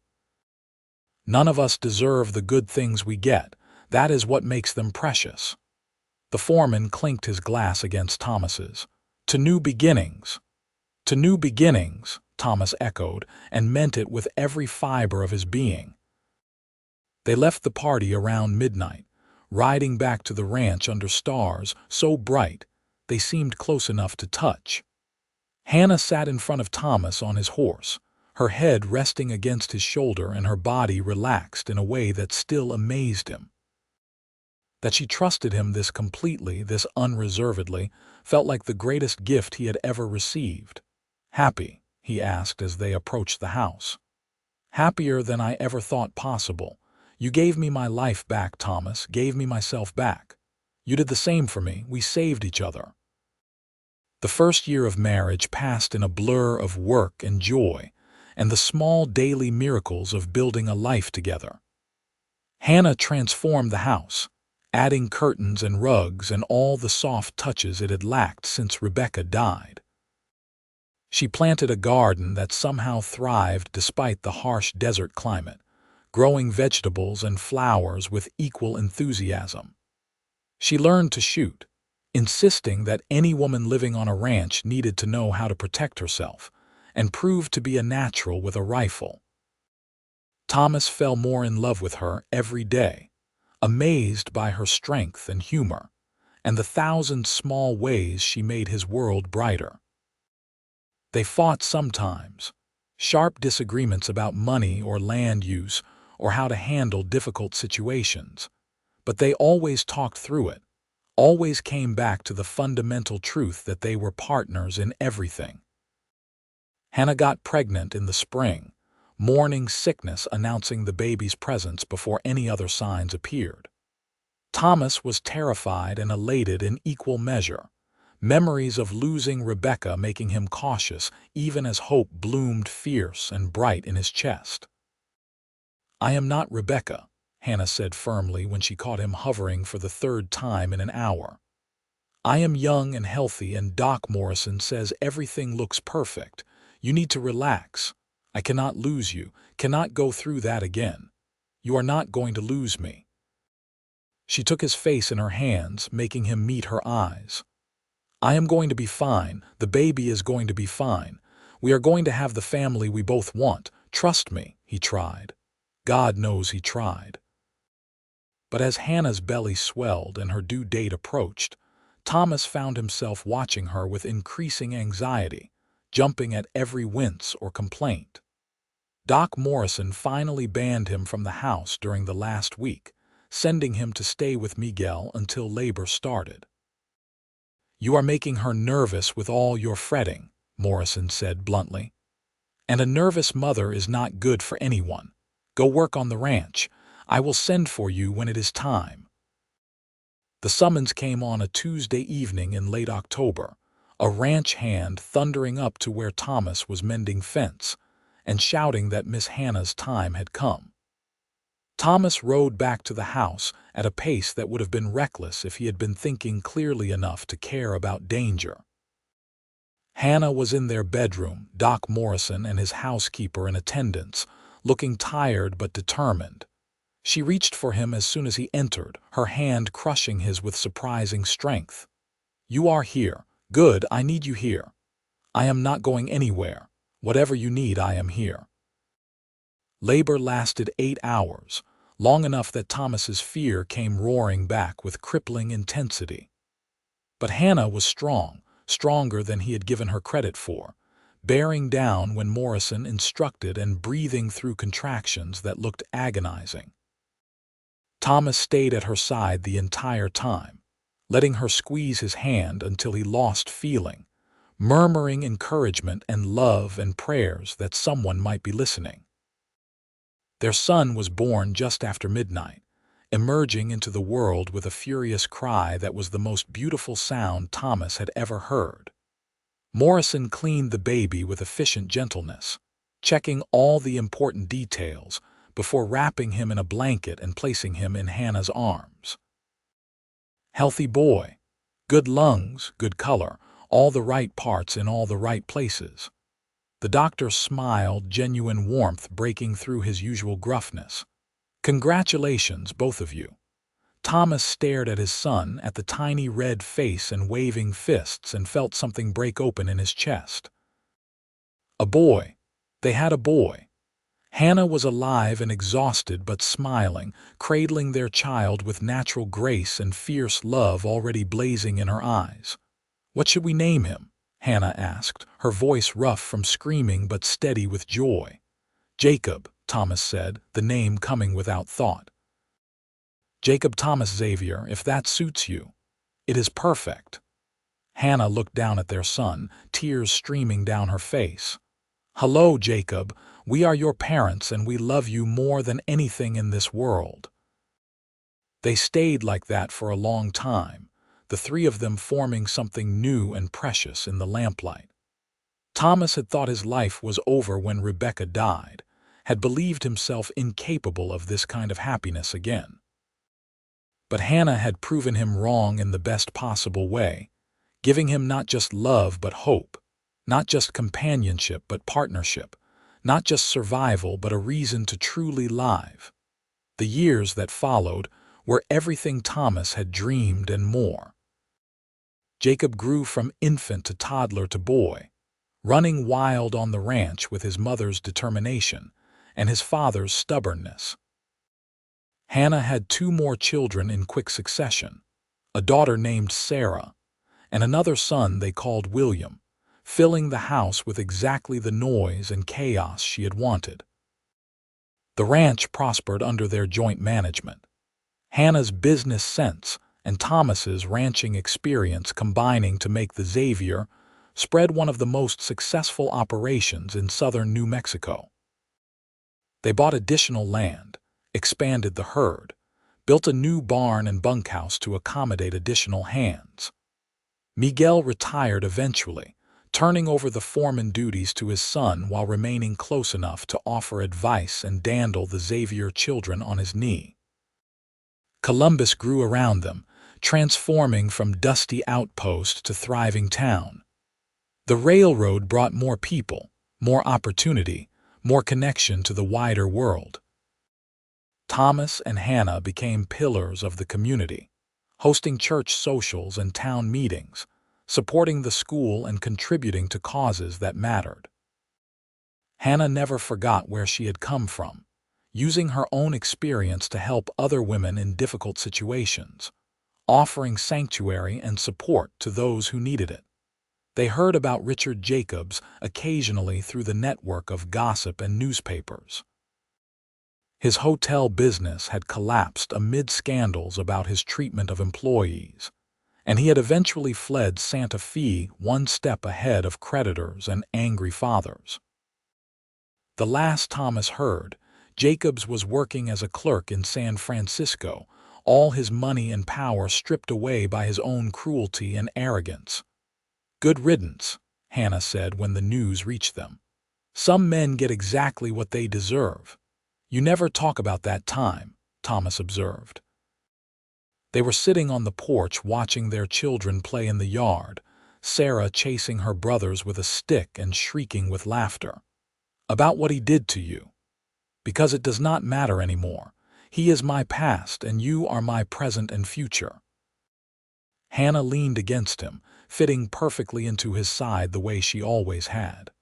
"None of us deserve the good things we get. That is what makes them precious." The foreman clinked his glass against Thomas's. "To new beginnings." "To new beginnings," Thomas echoed, and meant it with every fiber of his being. They left the party around midnight, riding back to the ranch under stars so bright they seemed close enough to touch. Hannah sat in front of Thomas on his horse, her head resting against his shoulder and her body relaxed in a way that still amazed him. That she trusted him this completely, this unreservedly, felt like the greatest gift he had ever received. "Happy?" he asked as they approached the house. "Happier than I ever thought possible. You gave me my life back, Thomas, gave me myself back. You did the same for me. We saved each other." The first year of marriage passed in a blur of work and joy, and the small daily miracles of building a life together. Hannah transformed the house, adding curtains and rugs and all the soft touches it had lacked since Rebecca died. She planted a garden that somehow thrived despite the harsh desert climate, growing vegetables and flowers with equal enthusiasm. She learned to shoot, insisting that any woman living on a ranch needed to know how to protect herself, and proved to be a natural with a rifle. Thomas fell more in love with her every day, amazed by her strength and humor, and the thousand small ways she made his world brighter. They fought sometimes, sharp disagreements about money or land use or how to handle difficult situations, but they always talked through it, always came back to the fundamental truth that they were partners in everything. Hannah got pregnant in the spring, morning sickness announcing the baby's presence before any other signs appeared. Thomas was terrified and elated in equal measure, memories of losing Rebecca making him cautious even as hope bloomed fierce and bright in his chest. "I am not Rebecca," Hannah said firmly when she caught him hovering for the third time in an hour. "I am young and healthy, and Doc Morrison says everything looks perfect. You need to relax. I cannot lose you, cannot go through that again. You are not going to lose me." She took his face in her hands, making him meet her eyes. "I am going to be fine. The baby is going to be fine. We are going to have the family we both want. Trust me," he tried. God knows he tried. But as Hannah's belly swelled and her due date approached, Thomas found himself watching her with increasing anxiety, jumping at every wince or complaint. Doc Morrison finally banned him from the house during the last week, sending him to stay with Miguel until labor started. "You are making her nervous with all your fretting," Morrison said bluntly. "And a nervous mother is not good for anyone. Go work on the ranch. I will send for you when it is time." The summons came on a Tuesday evening in late October, a ranch hand thundering up to where Thomas was mending fence and shouting that Miss Hannah's time had come. Thomas rode back to the house at a pace that would have been reckless if he had been thinking clearly enough to care about danger. Hannah was in their bedroom, Doc Morrison and his housekeeper in attendance, looking tired but determined. She reached for him as soon as he entered, her hand crushing his with surprising strength. "You are here. Good, I need you here. I am not going anywhere. Whatever you need, I am here." Labor lasted 8 hours, long enough that Thomas's fear came roaring back with crippling intensity. But Hannah was strong, stronger than he had given her credit for, bearing down when Morrison instructed and breathing through contractions that looked agonizing. Thomas stayed at her side the entire time, letting her squeeze his hand until he lost feeling, murmuring encouragement and love and prayers that someone might be listening. Their son was born just after midnight, emerging into the world with a furious cry that was the most beautiful sound Thomas had ever heard. Morrison cleaned the baby with efficient gentleness, checking all the important details before wrapping him in a blanket and placing him in Hannah's arms. "Healthy boy. Good lungs, good color, all the right parts in all the right places." The doctor smiled, genuine warmth breaking through his usual gruffness. "Congratulations, both of you." Thomas stared at his son, at the tiny red face and waving fists, and felt something break open in his chest. A boy. They had a boy. Hannah was alive and exhausted but smiling, cradling their child with natural grace and fierce love already blazing in her eyes. "What should we name him?" Hannah asked, her voice rough from screaming but steady with joy. "Jacob," Thomas said, the name coming without thought. "Jacob Thomas Xavier, if that suits you." "It is perfect." Hannah looked down at their son, tears streaming down her face. "Hello, Jacob. We are your parents and we love you more than anything in this world." They stayed like that for a long time, the three of them forming something new and precious in the lamplight. Thomas had thought his life was over when Rebecca died, had believed himself incapable of this kind of happiness again. But Hannah had proven him wrong in the best possible way, giving him not just love but hope, not just companionship but partnership, not just survival but a reason to truly live. The years that followed were everything Thomas had dreamed and more. Jacob grew from infant to toddler to boy, running wild on the ranch with his mother's determination, and his father's stubbornness. Hannah had 2 more children in quick succession, a daughter named Sarah, and another son they called William, filling the house with exactly the noise and chaos she had wanted. The ranch prospered under their joint management. Hannah's business sense and Thomas's ranching experience combining to make the Xavier spread one of the most successful operations in southern New Mexico. They bought additional land, expanded the herd, built a new barn and bunkhouse to accommodate additional hands. Miguel retired eventually, turning over the foreman duties to his son while remaining close enough to offer advice and dandle the Xavier children on his knee. Columbus grew around them, transforming from dusty outpost to thriving town. The railroad brought more people, more opportunity, more connection to the wider world. Thomas and Hannah became pillars of the community, hosting church socials and town meetings, supporting the school and contributing to causes that mattered. Hannah never forgot where she had come from, using her own experience to help other women in difficult situations, offering sanctuary and support to those who needed it. They heard about Richard Jacobs occasionally through the network of gossip and newspapers. His hotel business had collapsed amid scandals about his treatment of employees, and he had eventually fled Santa Fe one step ahead of creditors and angry fathers. The last Thomas heard, Jacobs was working as a clerk in San Francisco, all his money and power stripped away by his own cruelty and arrogance. "Good riddance," Hannah said when the news reached them. "Some men get exactly what they deserve." "You never talk about that time," Thomas observed. They were sitting on the porch watching their children play in the yard, Sarah chasing her brothers with a stick and shrieking with laughter. "About what he did to you. Because it does not matter anymore. He is my past and you are my present and future." Hannah leaned against him, fitting perfectly into his side the way she always had.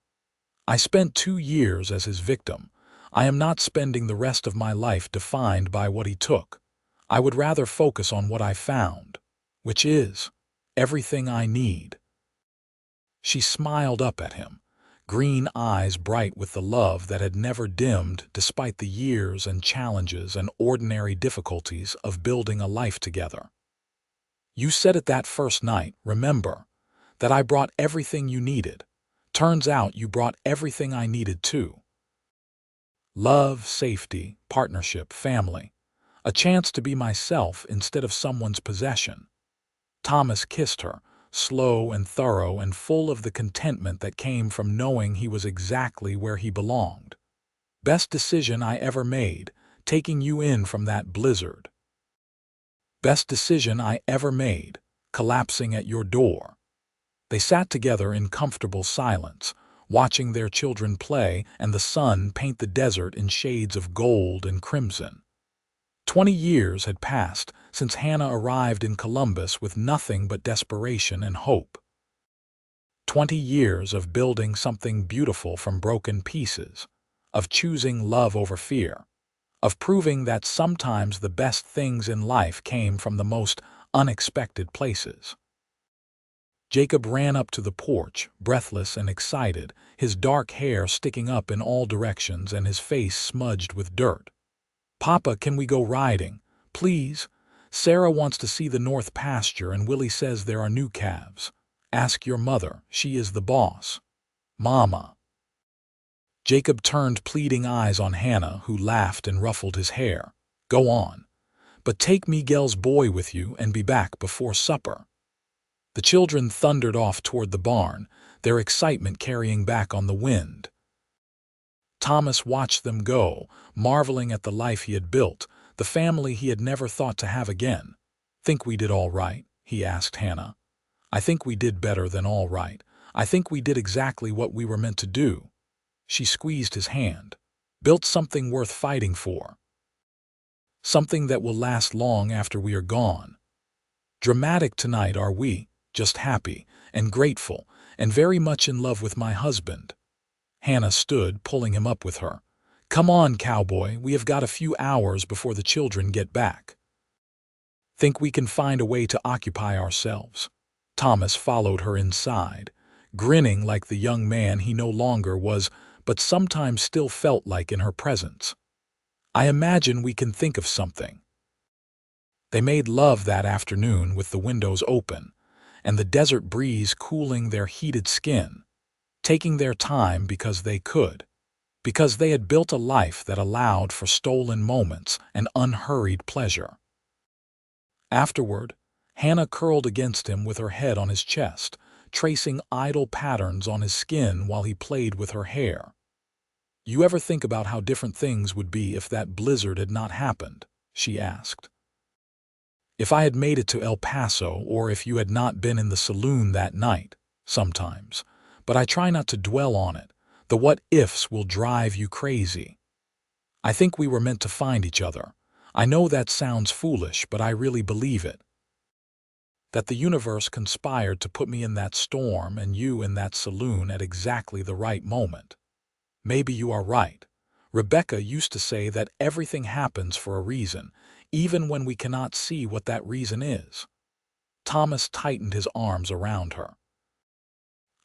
"I spent 2 years as his victim. I am not spending the rest of my life defined by what he took. I would rather focus on what I found, which is everything I need." She smiled up at him, green eyes bright with the love that had never dimmed despite the years and challenges and ordinary difficulties of building a life together. "You said it that first night, remember, that I brought everything you needed. Turns out you brought everything I needed too. Love, safety, partnership, family. A chance to be myself instead of someone's possession." Thomas kissed her, slow and thorough and full of the contentment that came from knowing he was exactly where he belonged. "Best decision I ever made, taking you in from that blizzard. Best decision I ever made, collapsing at your door." They sat together in comfortable silence, watching their children play and the sun paint the desert in shades of gold and crimson. 20 years had passed since Hannah arrived in Columbus with nothing but desperation and hope. 20 years of building something beautiful from broken pieces, of choosing love over fear, of proving that sometimes the best things in life came from the most unexpected places. Jacob ran up to the porch, breathless and excited, his dark hair sticking up in all directions and his face smudged with dirt. "Papa, can we go riding? Please? Sarah wants to see the north pasture and Willie says there are new calves. Ask your mother, she is the boss." "Mama." Jacob turned pleading eyes on Hannah, who laughed and ruffled his hair. "Go on. But take Miguel's boy with you and be back before supper." The children thundered off toward the barn, their excitement carrying back on the wind. Thomas watched them go, marveling at the life he had built, the family he had never thought to have again. "Think we did all right?" he asked Hannah. "I think we did better than all right. I think we did exactly what we were meant to do." She squeezed his hand. "Built something worth fighting for. Something that will last long after we are gone. Dramatic tonight, are we? Just happy and grateful and very much in love with my husband." Hannah stood, pulling him up with her. Come on, Cowboy, we have got a few hours before the children get back. Think we can find a way to occupy ourselves? Thomas followed her inside, grinning like the young man he no longer was, but sometimes still felt like in her presence. I imagine we can think of something. They made love that afternoon with the windows open, and the desert breeze cooling their heated skin, taking their time because they could, because they had built a life that allowed for stolen moments and unhurried pleasure. Afterward, Hannah curled against him with her head on his chest, tracing idle patterns on his skin while he played with her hair. You ever think about how different things would be if that blizzard had not happened? She asked. If I had made it to El Paso, or if you had not been in the saloon that night, sometimes. But I try not to dwell on it. The what-ifs will drive you crazy. I think we were meant to find each other. I know that sounds foolish, but I really believe it. That the universe conspired to put me in that storm and you in that saloon at exactly the right moment. Maybe you are right. Rebecca used to say that everything happens for a reason, even when we cannot see what that reason is. Thomas tightened his arms around her.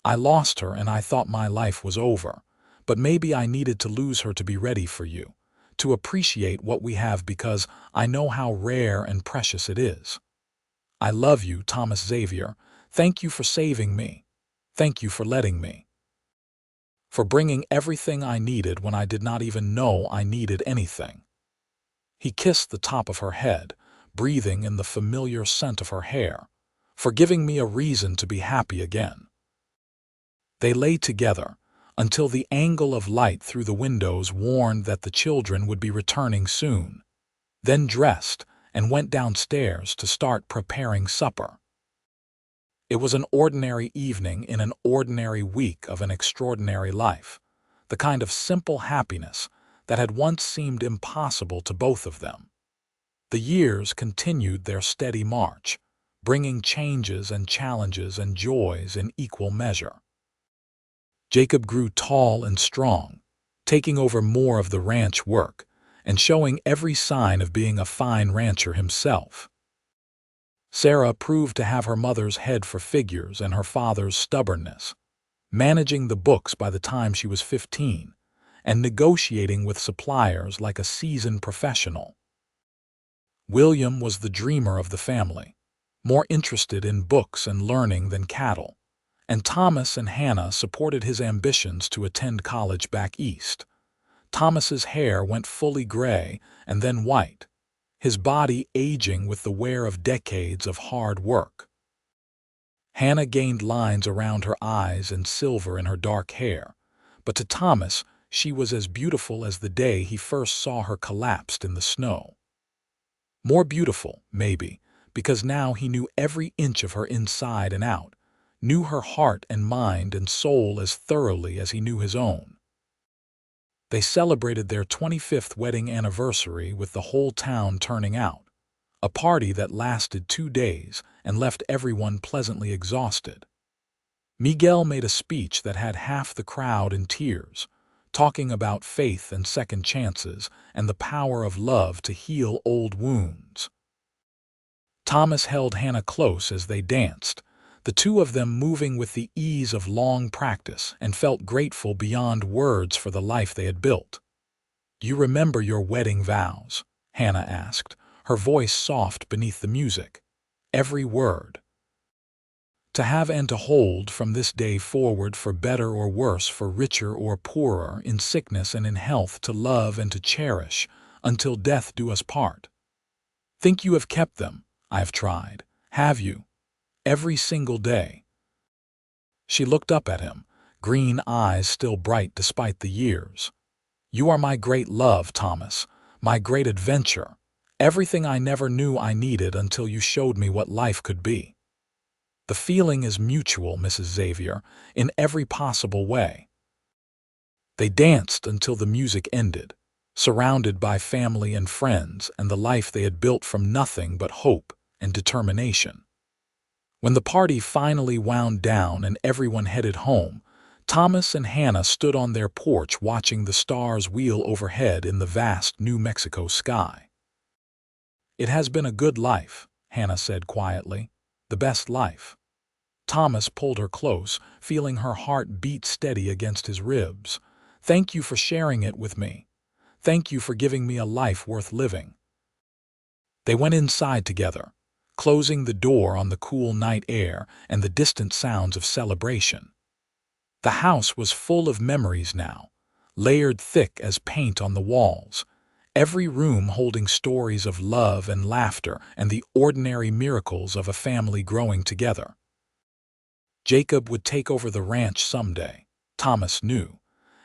I lost her and I thought my life was over, but maybe I needed to lose her to be ready for you, to appreciate what we have because I know how rare and precious it is. I love you, Thomas Xavier. Thank you for saving me. Thank you for letting me. For bringing everything I needed when I did not even know I needed anything. He kissed the top of her head, breathing in the familiar scent of her hair, for giving me a reason to be happy again. They lay together until the angle of light through the windows warned that the children would be returning soon, then dressed and went downstairs to start preparing supper. It was an ordinary evening in an ordinary week of an extraordinary life, the kind of simple happiness that had once seemed impossible to both of them. The years continued their steady march, bringing changes and challenges and joys in equal measure. Jacob grew tall and strong, taking over more of the ranch work and showing every sign of being a fine rancher himself. Sarah proved to have her mother's head for figures and her father's stubbornness, managing the books by the time she was 15 and negotiating with suppliers like a seasoned professional. William was the dreamer of the family, more interested in books and learning than cattle, and Thomas and Hannah supported his ambitions to attend college back east. Thomas's hair went fully gray and then white, his body aging with the wear of decades of hard work. Hannah gained lines around her eyes and silver in her dark hair, but to Thomas she was as beautiful as the day he first saw her collapsed in the snow. More beautiful, maybe, because now he knew every inch of her inside and out, knew her heart and mind and soul as thoroughly as he knew his own. They celebrated their 25th wedding anniversary with the whole town turning out, a party that lasted 2 days and left everyone pleasantly exhausted. Miguel made a speech that had half the crowd in tears, talking about faith and second chances and the power of love to heal old wounds. Thomas held Hannah close as they danced, the two of them moving with the ease of long practice, and felt grateful beyond words for the life they had built. "Do you remember your wedding vows?" Hannah asked, her voice soft beneath the music. "Every word. To have and to hold from this day forward, for better or worse, for richer or poorer, in sickness and in health, to love and to cherish, until death do us part. Think you have kept them? I have tried. Have you? Every single day." She looked up at him, green eyes still bright despite the years. "You are my great love, Thomas, my great adventure, everything I never knew I needed until you showed me what life could be. The feeling is mutual, Mrs. Xavier, in every possible way." They danced until the music ended, surrounded by family and friends and the life they had built from nothing but hope and determination. When the party finally wound down and everyone headed home, Thomas and Hannah stood on their porch watching the stars wheel overhead in the vast New Mexico sky. "It has been a good life," Hannah said quietly. "The best life." Thomas pulled her close, feeling her heart beat steady against his ribs. "Thank you for sharing it with me. Thank you for giving me a life worth living." They went inside together, closing the door on the cool night air and the distant sounds of celebration. The house was full of memories now, layered thick as paint on the walls, every room holding stories of love and laughter and the ordinary miracles of a family growing together. Jacob would take over the ranch someday, Thomas knew,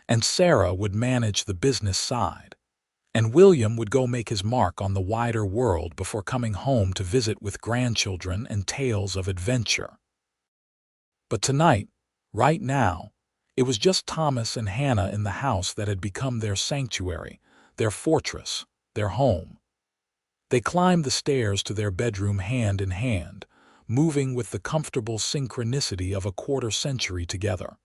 and Sarah would manage the business side, and William would go make his mark on the wider world before coming home to visit with grandchildren and tales of adventure. But tonight, right now, it was just Thomas and Hannah in the house that had become their sanctuary, their fortress, their home. They climbed the stairs to their bedroom hand in hand, moving with the comfortable synchronicity of a quarter century together.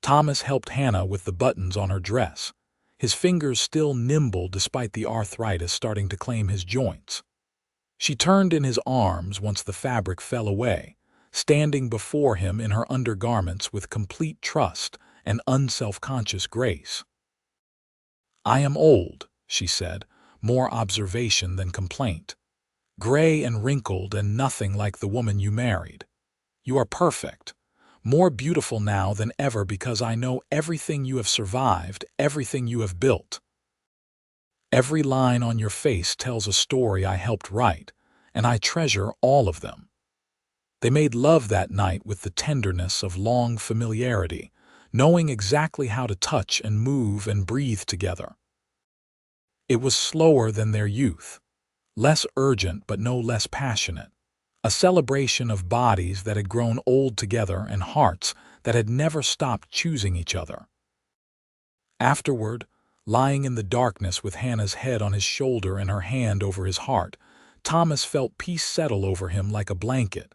Thomas helped Hannah with the buttons on her dress, his fingers still nimble despite the arthritis starting to claim his joints. She turned in his arms once the fabric fell away, standing before him in her undergarments with complete trust and unself-conscious grace. "I am old," she said, more observation than complaint. "Gray and wrinkled and nothing like the woman you married. You are perfect, more beautiful now than ever because I know everything you have survived, everything you have built. Every line on your face tells a story I helped write, and I treasure all of them." They made love that night with the tenderness of long familiarity, knowing exactly how to touch and move and breathe together. It was slower than their youth, less urgent but no less passionate, a celebration of bodies that had grown old together and hearts that had never stopped choosing each other. Afterward, lying in the darkness with Hannah's head on his shoulder and her hand over his heart, Thomas felt peace settle over him like a blanket.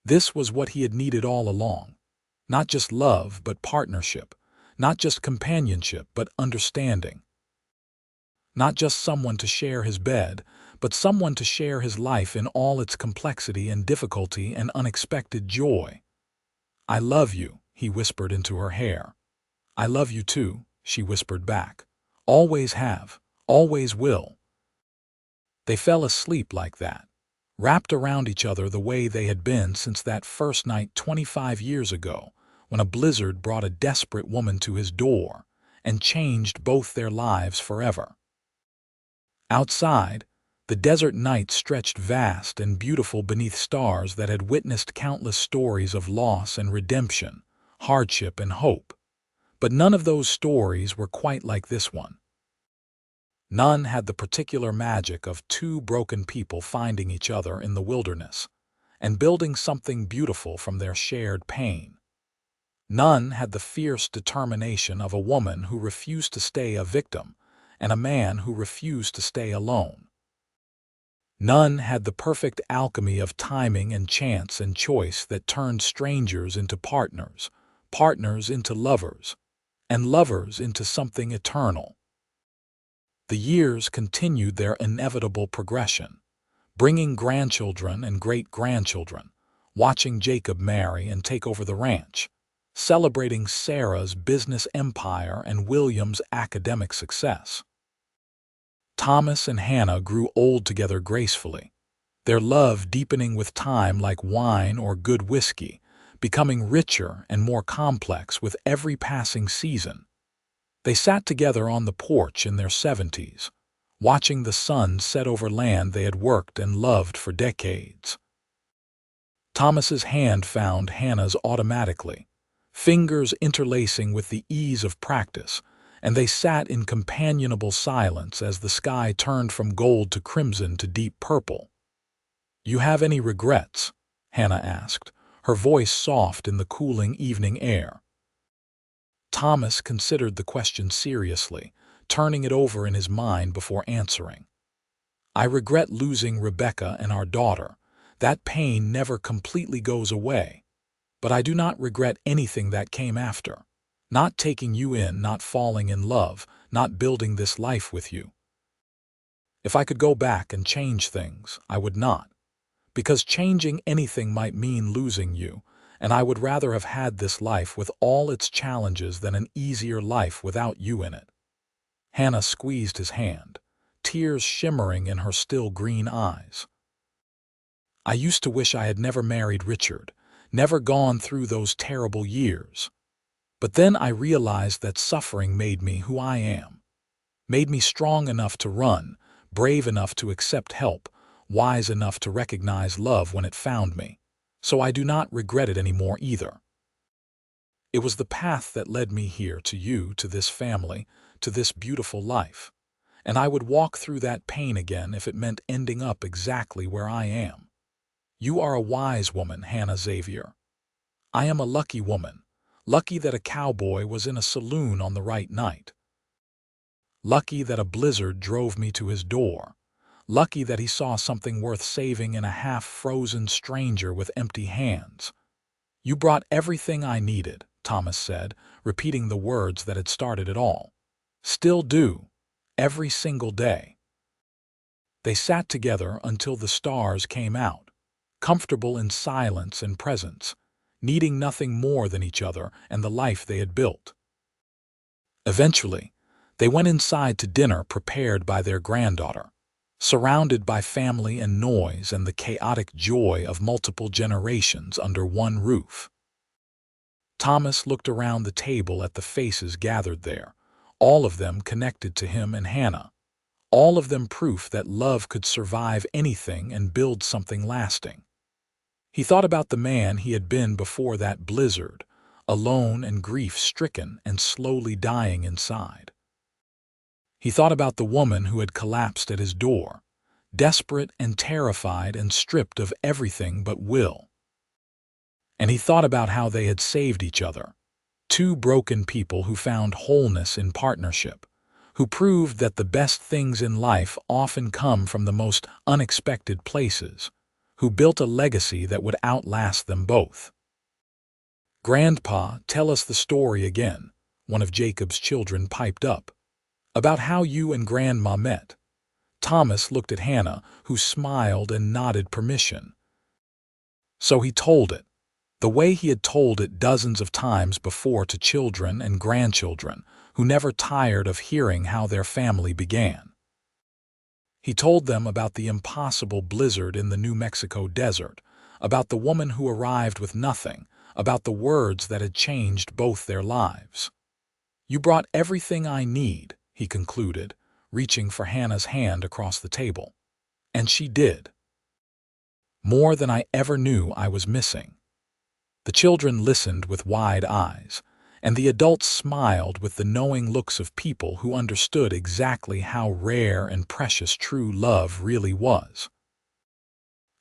This was what he had needed all along. Not just love, but partnership. Not just companionship, but understanding. Not just someone to share his bed, but someone to share his life in all its complexity and difficulty and unexpected joy. "I love you," he whispered into her hair. "I love you too," she whispered back. "Always have, always will." They fell asleep like that, wrapped around each other the way they had been since that first night 25 years ago, when a blizzard brought a desperate woman to his door and changed both their lives forever. Outside, the desert night stretched vast and beautiful beneath stars that had witnessed countless stories of loss and redemption, hardship and hope. But none of those stories were quite like this one. None had the particular magic of two broken people finding each other in the wilderness and building something beautiful from their shared pain. None had the fierce determination of a woman who refused to stay a victim and a man who refused to stay alone. None had the perfect alchemy of timing and chance and choice that turned strangers into partners, partners into lovers, and lovers into something eternal. The years continued their inevitable progression, bringing grandchildren and great-grandchildren, watching Jacob marry and take over the ranch, celebrating Sarah's business empire and William's academic success. Thomas and Hannah grew old together gracefully, their love deepening with time like wine or good whiskey, becoming richer and more complex with every passing season. They sat together on the porch in their 70s, watching the sun set over land they had worked and loved for decades. Thomas's hand found Hannah's automatically, fingers interlacing with the ease of practice, and they sat in companionable silence as the sky turned from gold to crimson to deep purple. "You have any regrets?" Hannah asked, her voice soft in the cooling evening air. Thomas considered the question seriously, turning it over in his mind before answering. "I regret losing Rebecca and our daughter. That pain never completely goes away. but I do not regret anything that came after. Not taking you in, not falling in love, not building this life with you. If I could go back and change things, I would not. Because changing anything might mean losing you, and I would rather have had this life with all its challenges than an easier life without you in it. Hannah squeezed his hand, tears shimmering in her still green eyes. I used to wish I had never married Richard, never gone through those terrible years. But then I realized that suffering made me who I am, made me strong enough to run, brave enough to accept help, wise enough to recognize love when it found me. So I do not regret it anymore either. It was the path that led me here, to you, to this family, to this beautiful life. And I would walk through that pain again if it meant ending up exactly where I am. You are a wise woman, Hannah Xavier. I am a lucky woman, lucky that a cowboy was in a saloon on the right night. Lucky that a blizzard drove me to his door. Lucky that he saw something worth saving in a half-frozen stranger with empty hands. You brought everything I needed, Thomas said, repeating the words that had started it all. Still do, every single day. They sat together until the stars came out, comfortable in silence and presence, needing nothing more than each other and the life they had built. Eventually, they went inside to dinner prepared by their granddaughter, surrounded by family and noise and the chaotic joy of multiple generations under one roof. Thomas looked around the table at the faces gathered there, all of them connected to him and Hannah, all of them proof that love could survive anything and build something lasting. He thought about the man he had been before that blizzard, alone and grief-stricken and slowly dying inside. He thought about the woman who had collapsed at his door, desperate and terrified and stripped of everything but will. And he thought about how they had saved each other, two broken people who found wholeness in partnership, who proved that the best things in life often come from the most unexpected places, who built a legacy that would outlast them both. "Grandpa, tell us the story again," one of Jacob's children piped up. "About how you and Grandma met." Thomas looked at Hannah, who smiled and nodded permission. So he told it, the way he had told it dozens of times before to children and grandchildren who never tired of hearing how their family began. He told them about the impossible blizzard in the New Mexico desert, about the woman who arrived with nothing, about the words that had changed both their lives. "You brought everything I need," he concluded, reaching for Hannah's hand across the table. "And she did. More than I ever knew I was missing." The children listened with wide eyes, and the adults smiled with the knowing looks of people who understood exactly how rare and precious true love really was.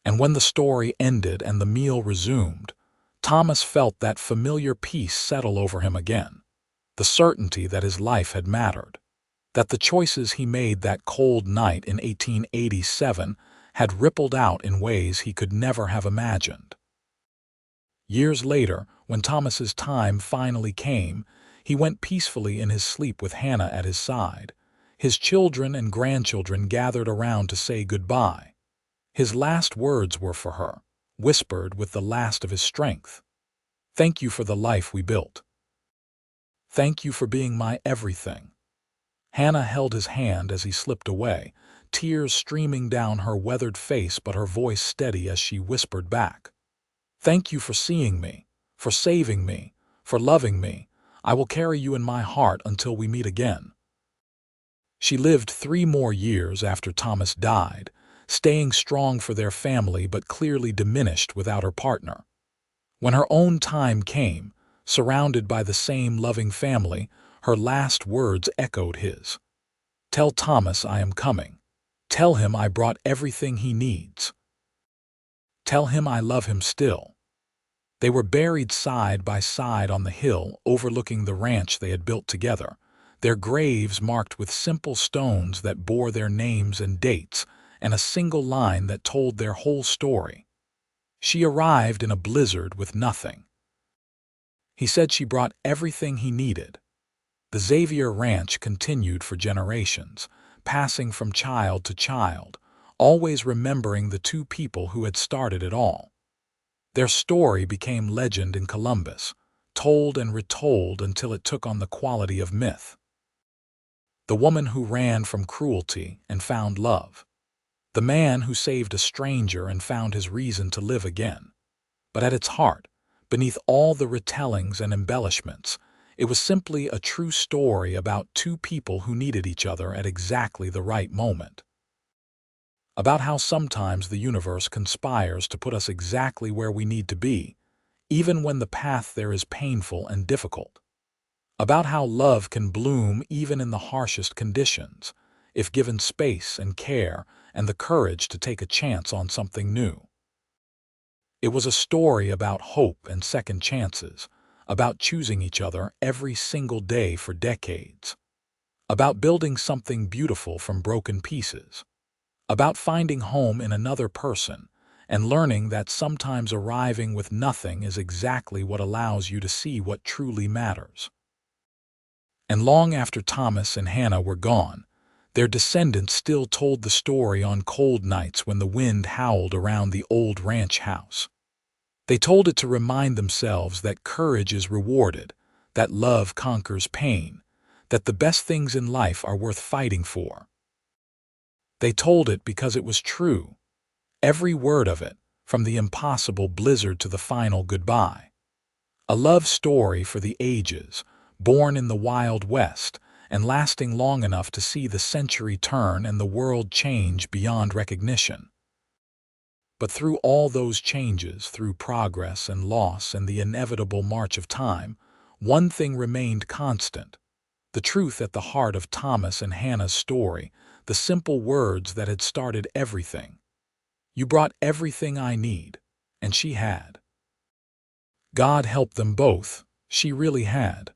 And when the story ended and the meal resumed, Thomas felt that familiar peace settle over him again, the certainty that his life had mattered, that the choices he made that cold night in 1887 had rippled out in ways he could never have imagined. Years later, when Thomas's time finally came, he went peacefully in his sleep with Hannah at his side. His children and grandchildren gathered around to say goodbye. His last words were for her, whispered with the last of his strength. "Thank you for the life we built. Thank you for being my everything." Hannah held his hand as he slipped away, tears streaming down her weathered face but her voice steady as she whispered back, "Thank you for seeing me, for saving me, for loving me. I will carry you in my heart until we meet again." She lived 3 more years after Thomas died, staying strong for their family but clearly diminished without her partner. When her own time came, surrounded by the same loving family, her last words echoed his. "Tell Thomas I am coming. Tell him I brought everything he needs. Tell him I love him still." They were buried side by side on the hill overlooking the ranch they had built together, their graves marked with simple stones that bore their names and dates, and a single line that told their whole story. She arrived in a blizzard with nothing. He said she brought everything he needed. The Xavier ranch continued for generations, passing from child to child, always remembering the two people who had started it all. Their story became legend in Columbus, told and retold until it took on the quality of myth. The woman who ran from cruelty and found love. The man who saved a stranger and found his reason to live again. But at its heart, beneath all the retellings and embellishments, it was simply a true story about two people who needed each other at exactly the right moment. About how sometimes the universe conspires to put us exactly where we need to be, even when the path there is painful and difficult. About how love can bloom even in the harshest conditions, if given space and care and the courage to take a chance on something new. It was a story about hope and second chances, about choosing each other every single day for decades, about building something beautiful from broken pieces, about finding home in another person and learning that sometimes arriving with nothing is exactly what allows you to see what truly matters. And long after Thomas and Hannah were gone, their descendants still told the story on cold nights when the wind howled around the old ranch house. They told it to remind themselves that courage is rewarded, that love conquers pain, that the best things in life are worth fighting for. They told it because it was true, every word of it, from the impossible blizzard to the final goodbye. A love story for the ages, born in the Wild West and lasting long enough to see the century turn and the world change beyond recognition. But through all those changes, through progress and loss and the inevitable march of time, one thing remained constant. The truth at the heart of Thomas and Hannah's story, the simple words that had started everything. You brought everything I need, and she had. God helped them both, she really had.